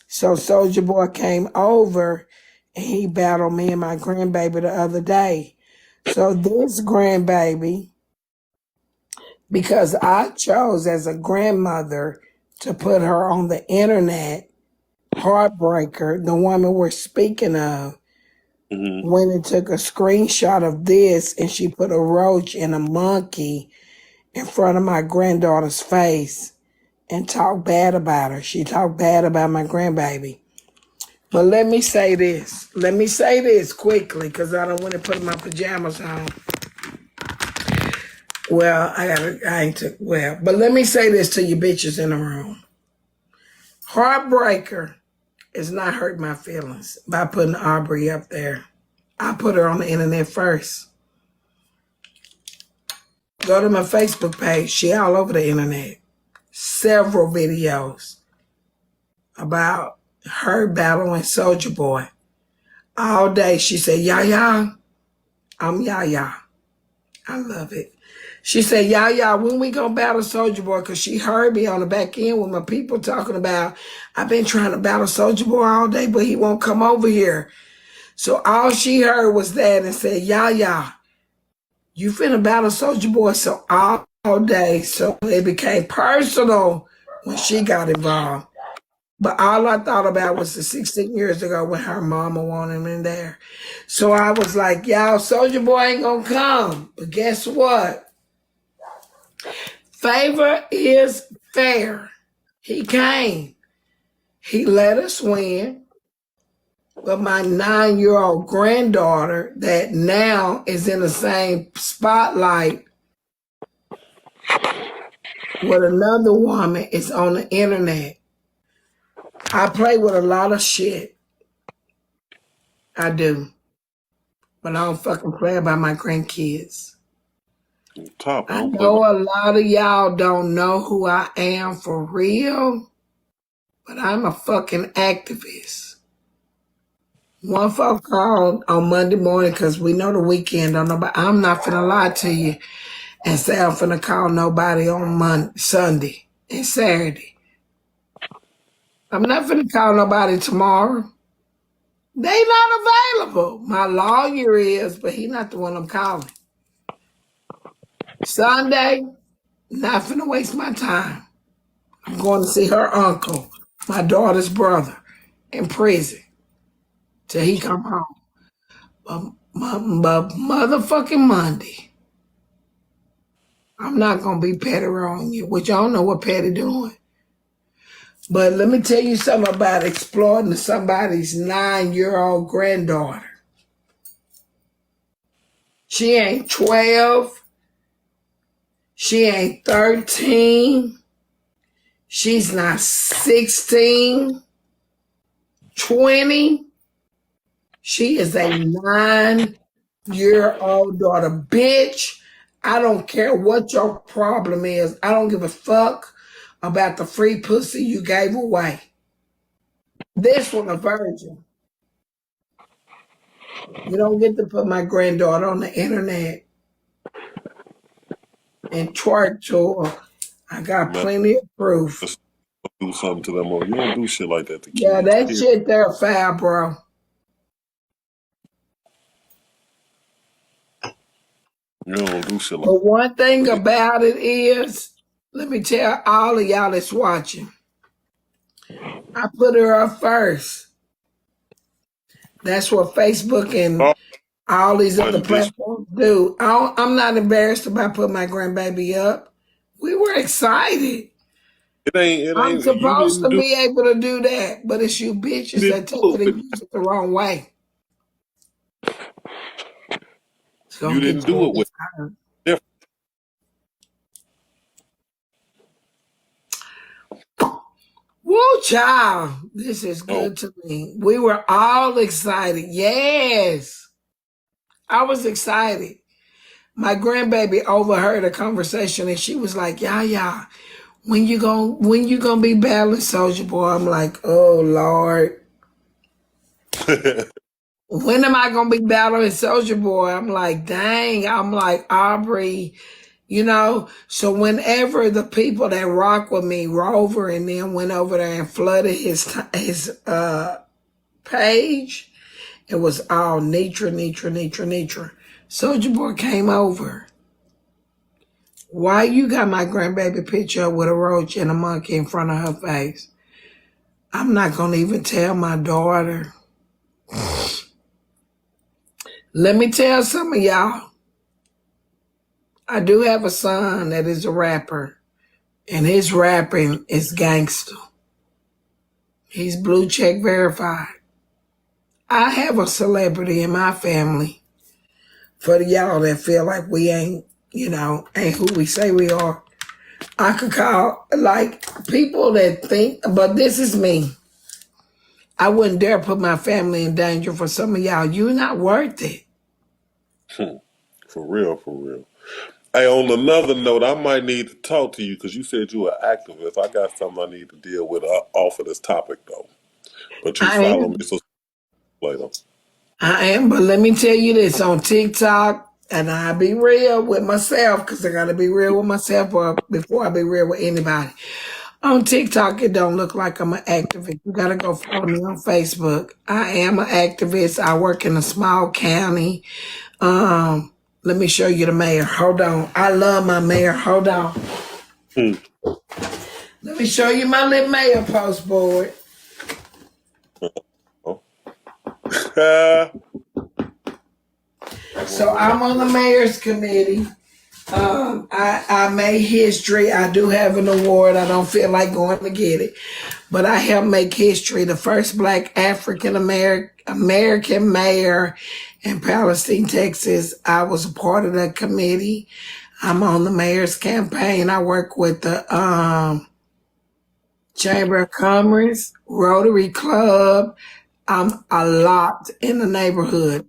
So Soldier Boy came over and he battled me and my grandbaby the other day. So this grandbaby, because I chose as a grandmother to put her on the internet, Heartbreaker, the woman we're speaking of, Hmm. went and took a screenshot of this and she put a roach and a monkey in front of my granddaughter's face and talked bad about her. She talked bad about my grandbaby. But let me say this. Let me say this quickly because I don't want to put my pajamas on. Well, but let me say this to you bitches in the room. Heartbreaker is not hurt my feelings by putting Aubrey up there. I put her on the internet first. Go to my Facebook page. She all over the internet. Several videos about her battling Soldier Boy. All day she said, Yaya, I'm Yaya. I love it. She said, Yaya, when we gonna battle Soldier Boy? Because she heard me on the back end with my people talking about, I've been trying to battle Soldier Boy all day, but he won't come over here. So all she heard was that and said, Yaya, you finna battle Soldier Boy. So all day. So it became personal when she got involved. But all I thought about was the 16 years ago when her mama wanted him in there. So I was like, y'all, Soldier Boy ain't gonna come. But guess what? Favor is fair. He came. He let us win. But my 9-year-old granddaughter that now is in the same spotlight with another woman is on the internet. I play with a lot of shit. I do. But I don't fucking play about my grandkids. Top. I I don't play know about. a lot of y'all don't know who I am for real, but I'm a fucking activist. One folk called on Monday morning because we know the weekend don't nobody. I'm not finna lie to you and say I'm finna call nobody on Sunday and Saturday. I'm not finna call nobody tomorrow. They not available. My lawyer is, but he not the one I'm calling. Sunday, not finna waste my time. I'm going to see her uncle, my daughter's brother, in prison till he come home. But motherfucking Monday, I'm not gonna be petty on you, which I don't know what petty doing. But let me tell you something about exploiting somebody's 9-year-old granddaughter. She ain't 12. She ain't 13. She's not 16, 20. She is a 9-year-old daughter. Bitch, I don't care what your problem is. I don't give a fuck about the free pussy you gave away. This one a virgin. You don't get to put my granddaughter on the internet and twerk to her. I got Man, plenty of proof. just do something to them. Or you don't do shit like that to Yeah, kids. that Period. shit there foul, bro. You don't do shit like But one thing that. about it is, let me tell all of y'all that's watching, I put her up first. That's what Facebook and Oh, all these other and this, platforms do. I'm not embarrassed about putting my grandbaby up. We were excited. it I'm ain't, you supposed didn't to do, be able to do that, but it's you you bitches didn't that take do it it. and use it the wrong way. It's You gonna didn't get you do in it this with time. different. Woo, child. This is Oh, good to me. We were all excited. Yes. I was excited. My grandbaby overheard a conversation and she was like, yeah, when you gonna be battling Soldier Boy? I'm like, oh Lord. When am I gonna be battling Soldier Boy? I'm like, dang. I'm like, Aubrey, you know. So whenever the people that rock with me, Rover and them, went over there and flooded his page, it was all Netra. Soldier Boy came over. Why you got my grandbaby picture up with a roach and a monkey in front of her face? I'm not gonna even tell my daughter. Let me tell some of y'all. I do have a son that is a rapper, and his rapping is gangster. He's blue check verified. I have a celebrity in my family for the y'all that feel like we ain't, ain't who we say we are. I could call, like, people that think, but this is me. I wouldn't dare put my family in danger for some of y'all. You're not worth it. for real, for real. Hey, on another note, I might need to talk to you because you said you were an activist. I got something I need to deal with off of this topic, though. But you I follow me, am. so later. I am, but let me tell you this on TikTok, and I be real with myself because I got to be real with myself before I be real with anybody. On TikTok, it don't look like I'm an activist. You got to go follow me on Facebook. I am an activist. I work in a small county. Let me show you the mayor. Hold on. I love my mayor. Hold on. Hmm. Let me show you my little mayor post board. Oh. I So wonder I'm what on the mayor's committee. I made history. I do have an award. I don't feel like going to get it, but I helped make history. The first Black African American mayor in Palestine, Texas. I was a part of that committee. I'm on the mayor's campaign. I work with the Chamber of Commerce, Rotary Club. I'm a lot in the neighborhood.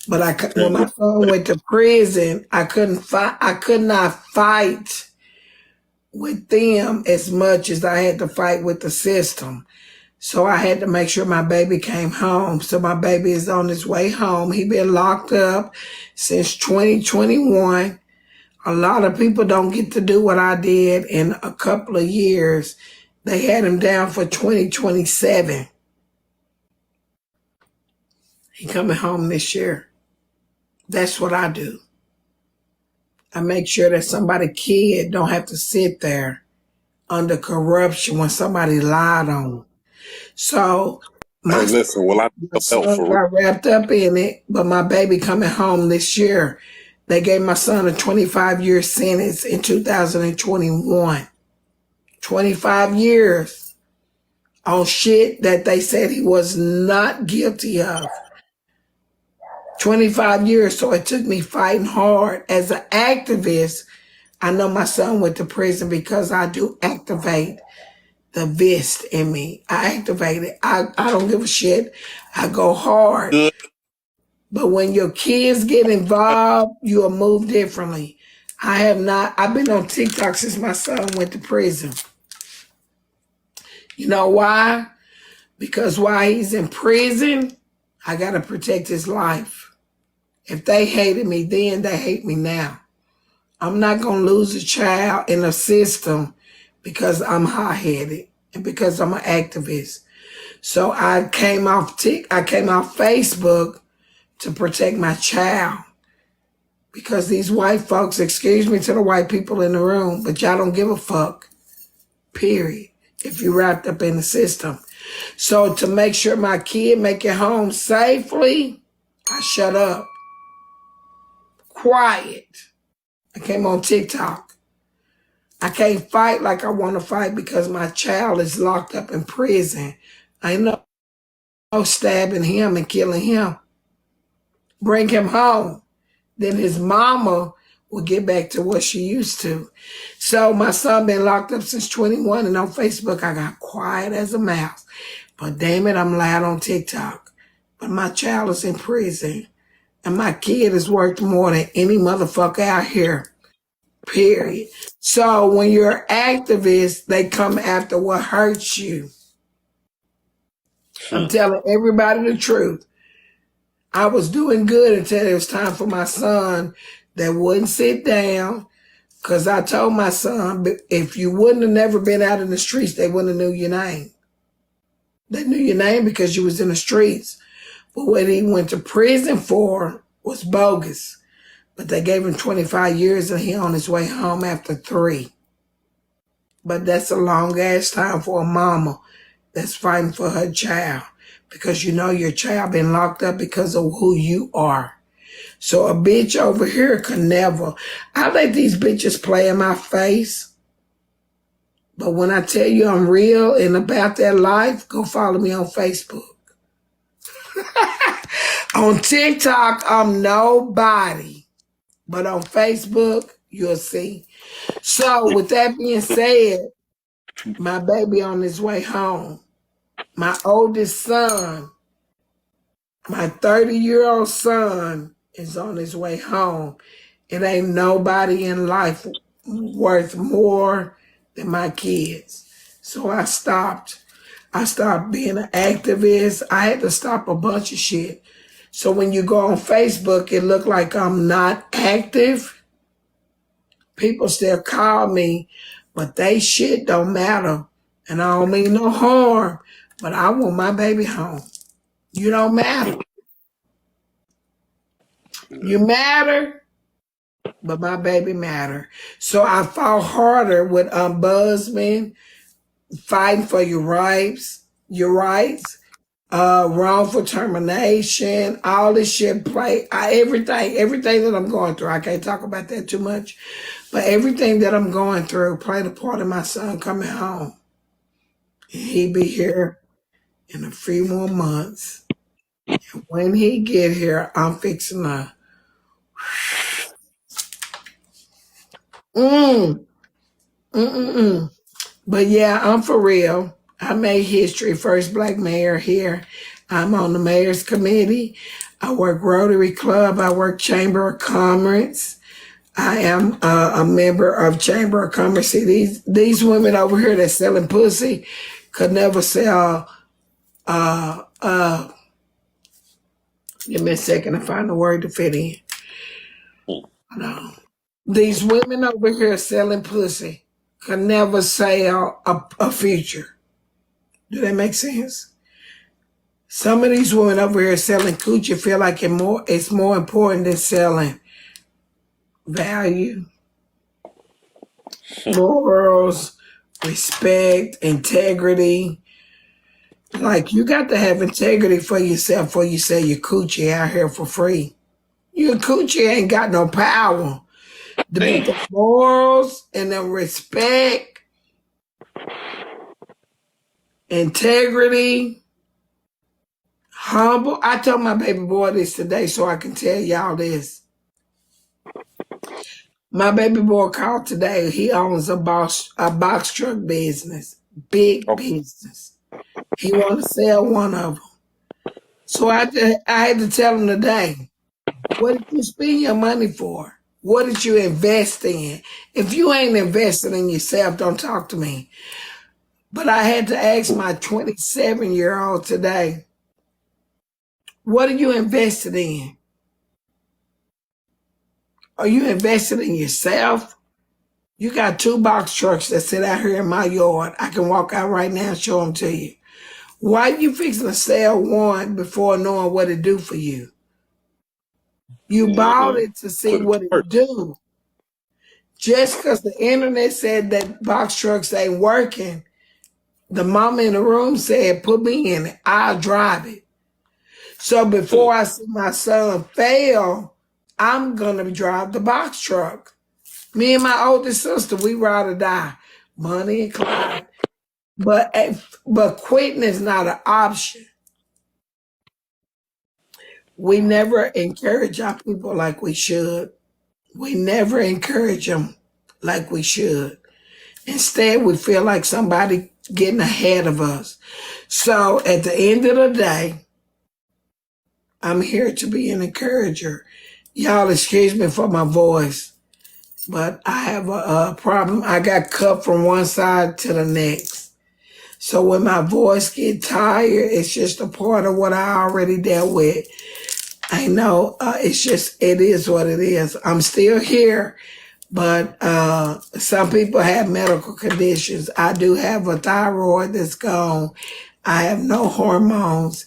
But when my what son went to prison, I couldn't fight. I could not fight with them as much as I had to fight with the system. So I had to make sure my baby came home. So my baby is on his way home. He been locked up since 2021. A lot of people don't get to do what I did in a couple of years. They had him down for 2027. He coming home this year. That's what I do. I make sure that somebody kid don't have to sit there under corruption when somebody lied on them. So hey, my, listen, well, I need my some help son for real. got wrapped up in it, but my baby coming home this year. They gave my son a 25-year sentence in 2021. 25 years on shit that they said he was not guilty of. 25 years. So it took me fighting hard as an activist. I know my son went to prison because I do activate the vist in me. I activate it. I don't give a shit. I go hard. Good. But when your kids get involved, you'll move differently. I've been on TikTok since my son went to prison. You know why? Because while he's in prison, I got to protect his life. If they hated me then, they hate me now. I'm not going to lose a child in a system because I'm hot-headed and because I'm an activist. So I came off Facebook to protect my child because these white folks, excuse me to the white people in the room, but y'all don't give a fuck, period, if you're wrapped up in the system. So to make sure my kid make it home safely, I shut up. Quiet. I came on TikTok. I can't fight like I want to fight because my child is locked up in prison. I know stabbing him and killing him. Bring him home. Then his mama will get back to what she used to. So my son been locked up since 21, and on Facebook I got quiet as a mouse. But damn it, I'm loud on TikTok. But my child is in prison. And my kid is worth more than any motherfucker out here. Period. So when you're an activist, they come after what hurts you. I'm telling everybody the truth. I was doing good until it was time for my son that wouldn't sit down. Because I told my son, if you wouldn't have never been out in the streets, they wouldn't have knew your name. They knew your name because you was in the streets. But what he went to prison for was bogus. But they gave him 25 years and he on his way home after 3. But that's a long ass time for a mama that's fighting for her child. Because you know your child been locked up because of who you are. So a bitch over here could never. I let these bitches play in my face. But when I tell you I'm real and about that life, go follow me on Facebook. On TikTok, I'm nobody. But on Facebook, you'll see. So with that being said, my baby on his way home. My oldest son, my 30-year-old son is on his way home. It ain't nobody in life worth more than my kids. So I stopped. I stopped being an activist. I had to stop a bunch of shit. So when you go on Facebook, it look like I'm not active. People still call me, but they shit don't matter. And I don't mean no harm, but I want my baby home. You don't matter. You matter, but my baby matter. So I fought harder with ombudsman, fighting for your rights, wrongful termination, all this shit everything that I'm going through. I can't talk about that too much, but everything that I'm going through played a part in my son coming home. And he be here in a few more months. And when he get here, I'm fixing to But yeah, I'm for real. I made history, first black mayor here. I'm on the mayor's committee. I work Rotary Club. I work Chamber of Commerce. I am a member of Chamber of Commerce. See, these women over here that's selling pussy could never sell. Give me a second to find the word to fit in. No. These women over here selling pussy could never sell a future. Do that make sense? Some of these women over here selling coochie feel like it's more important than selling value, morals, respect, integrity. Like, you got to have integrity for yourself before you sell your coochie out here for free. Your coochie ain't got no power. The morals and the respect, integrity, humble. I told my baby boy this today so I can tell y'all this. My baby boy called today. He owns a box truck business, big business. He want to sell one of them. So I had to tell him today, what did you spend your money for? What did you invest in? If you ain't invested in yourself, don't talk to me. But I had to ask my 27-year-old today, what are you invested in? Are you invested in yourself? You got 2 box trucks that sit out here in my yard. I can walk out right now and show them to you. Why you fixing to sell one before knowing what it do for you? You bought it to see Put it what to it work. do. Just because the internet said that box trucks ain't working, the mama in the room said, put me in it. I'll drive it. So before I see my son fail, I'm going to drive the box truck. Me and my oldest sister, we ride or die. Bonnie and Clyde. But quitting is not an option. We never encourage our people like we should. We never encourage them like we should. Instead, we feel like somebody getting ahead of us. So at the end of the day, I'm here to be an encourager. Y'all excuse me for my voice, but I have a problem. I got cut from one side to the next. So when my voice get tired, it's just a part of what I already dealt with. I know it is what it is. I'm still here, but some people have medical conditions. I do have a thyroid that's gone. I have no hormones.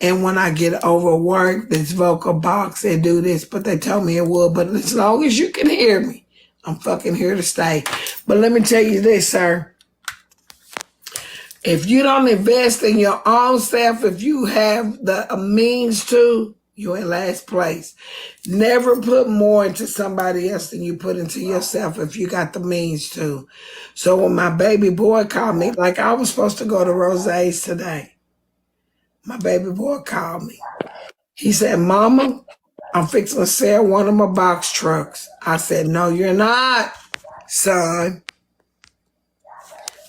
And when I get overworked, this vocal box, they do this, but they told me it would. But as long as you can hear me, I'm fucking here to stay. But let me tell you this, sir. If you don't invest in your own self, if you have the means to, you're in last place. Never put more into somebody else than you put into yourself if you got the means to. So when my baby boy called me, like I was supposed to go to Rose's today, my baby boy called me. He said, Mama, I'm fixing to sell one of my box trucks. I said, no, you're not, son.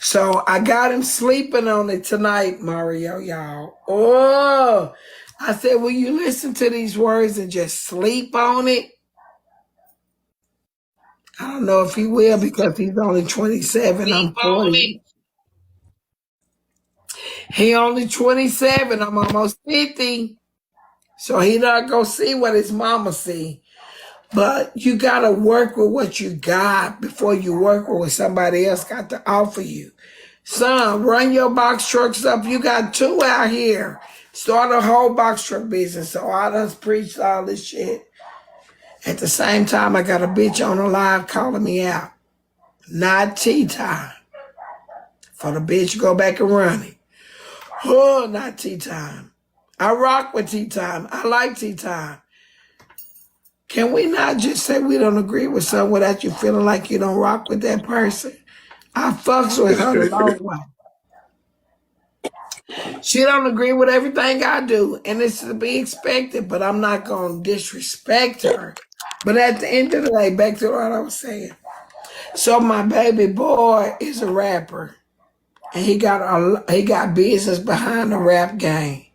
So I got him sleeping on it tonight, Mario, y'all. Oh, I said, will you listen to these words and just sleep on it? I don't know if he will because he's only 27. I'm 40. He only 27. I'm almost 50. So he not going to see what his mama see. But you got to work with what you got before you work with what somebody else got to offer you. Son, run your box trucks up. You got 2 out here. Start a whole box truck business. So I done preached all this shit. At the same time, I got a bitch on the live calling me out. Not tea time. For the bitch, go back and run it. Oh, not tea time. I rock with tea time. I like tea time. Can we not just say we don't agree with someone without you feeling like you don't rock with that person? I fucks with her the long way. She don't agree with everything I do, and it's to be expected, but I'm not going to disrespect her. But at the end of the day, back to what I was saying. So my baby boy is a rapper, and he got business behind the rap game.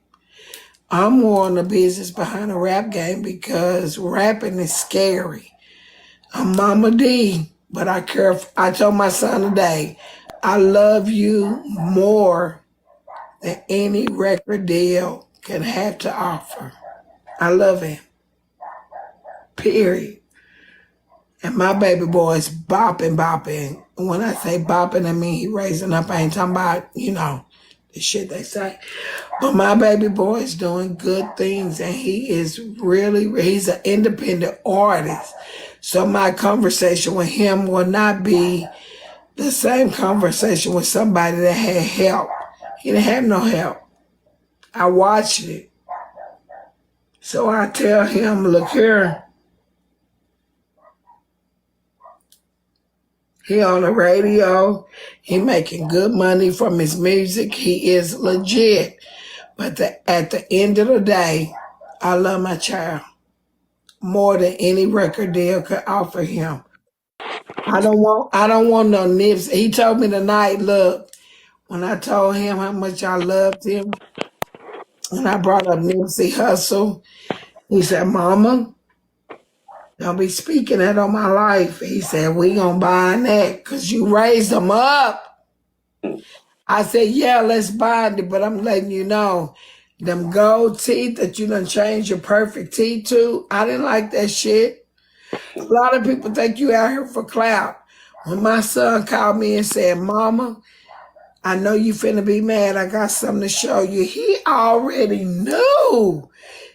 I'm more on the business behind the rap game because rapping is scary. I'm Mama D, but I care. I told my son today, I love you more than any record deal can have to offer. I love him. Period. And my baby boy is bopping. And when I say bopping, I mean he raising up. I ain't talking about, the shit they say. But my baby boy is doing good things, and he's an independent artist. So my conversation with him will not be the same conversation with somebody that had help. He didn't have no help. I watched it. So I tell him, look here, He on the radio. He making good money from his music. He is legit. But at the end of the day, I love my child more than any record deal could offer him. I don't want no nips. He told me tonight, look, when I told him how much I loved him, and I brought up Nipsey Hussle, he said, Mama, don't be speaking that on my life. He said, we gonna bind that because you raised them up. I said, yeah, let's bind it, but I'm letting you know, them gold teeth that you done changed your perfect teeth to, I didn't like that shit. A lot of people think you out here for clout. When my son called me and said, Mama, I know you finna be mad. I got something to show you. He already knew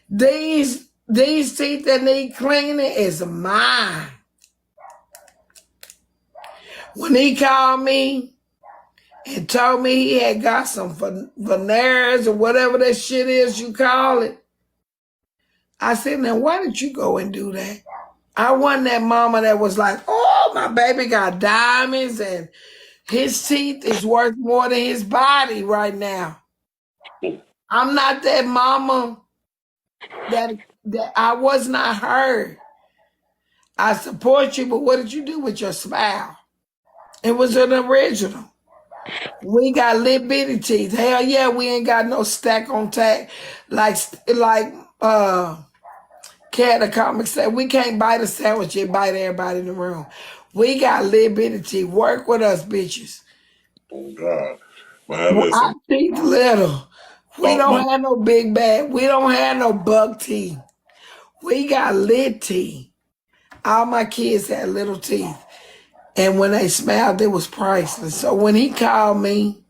these teeth that need cleaning is mine. When he called me and told me he had got some veneers or whatever that shit is you call it, I said, now why did you go and do that? I wasn't that mama that was like, oh, my baby got diamonds and his teeth is worth more than his body right now. I'm not that mama that I was not her. I support you, but what did you do with your smile? It was an original. We got little bitty teeth. Hell yeah, we ain't got no stack on tack like Cat of Comics said. We can't bite a sandwich and bite everybody in the room. We got little bitty teeth. Work with us, bitches. Oh God, man, Well, listen. our teeth little. We don't have no big bag. We don't have no bug teeth. We got lit teeth. All my kids had little teeth. And when they smiled, it was priceless. So when he called me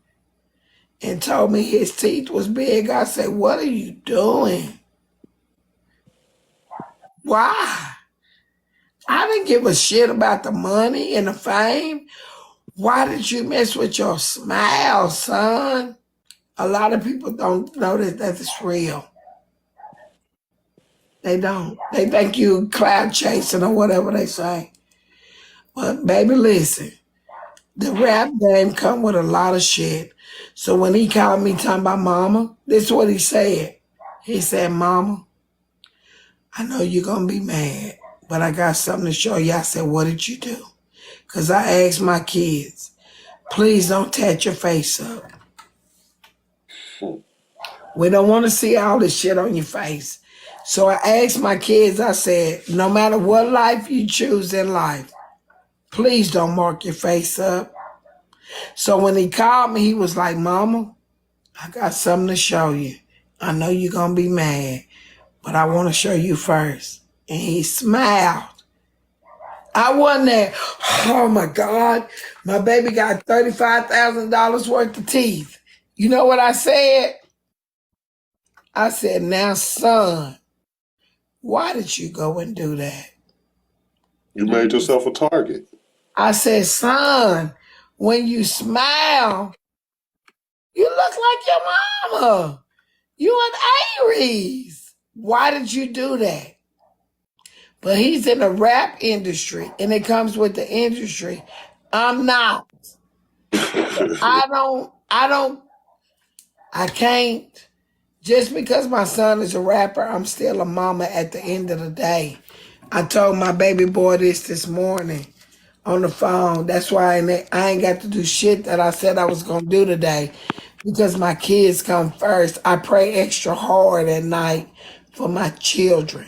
and told me his teeth was big, I said, what are you doing? Why? I didn't give a shit about the money and the fame. Why did you mess with your smile, son? A lot of people don't know that that's real. They don't. They think you cloud chasing or whatever they say. But baby, listen, the rap game come with a lot of shit. So when he called me talking about mama, this is what he said. He said, Mama, I know you're going to be mad, but I got something to show you. I said, what did you do? Because I asked my kids, please don't tat your face up. We don't want to see all this shit on your face. So I asked my kids, I said, no matter what life you choose in life, please don't mark your face up. So when he called me, he was like, Mama, I got something to show you. I know you're going to be mad, but I want to show you first. And he smiled. I wasn't there. Oh my God, my baby got $35,000 worth of teeth. You know what I said? I said, now, son, why did you go and do that? You made yourself a target. I said, son, when you smile, you look like your mama. You an Aries. Why did you do that? But he's in the rap industry, and it comes with the industry. I'm not. I can't. Just because my son is a rapper, I'm still a mama at the end of the day. I told my baby boy this morning on the phone. That's why I ain't got to do shit that I said I was going to do today because my kids come first. I pray extra hard at night for my children.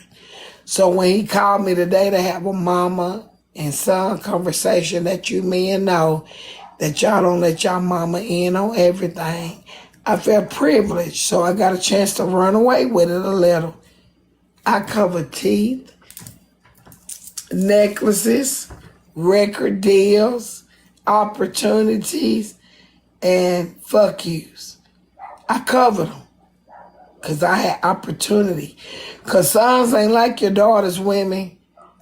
So when he called me today to have a mama and son conversation that you men know that y'all don't let y'all mama in on everything, I felt privileged, so I got a chance to run away with it a little. I cover teeth, necklaces, record deals, opportunities, and fuck yous. I covered them because I had opportunity. Because sons ain't like your daughters, women.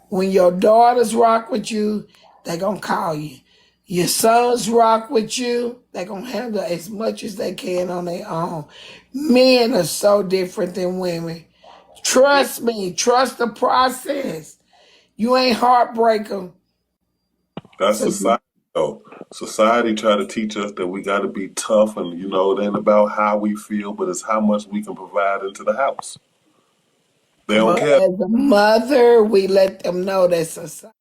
When your daughters rock with you, they going to call you. Your sons rock with you, they're going to handle as much as they can on their own. Men are so different than women. Trust me. Trust the process. You ain't heartbreaker. That's society. So society try to teach us that we got to be tough, and it ain't about how we feel, but it's how much we can provide into the house. They don't But care. as a mother, we let them know that society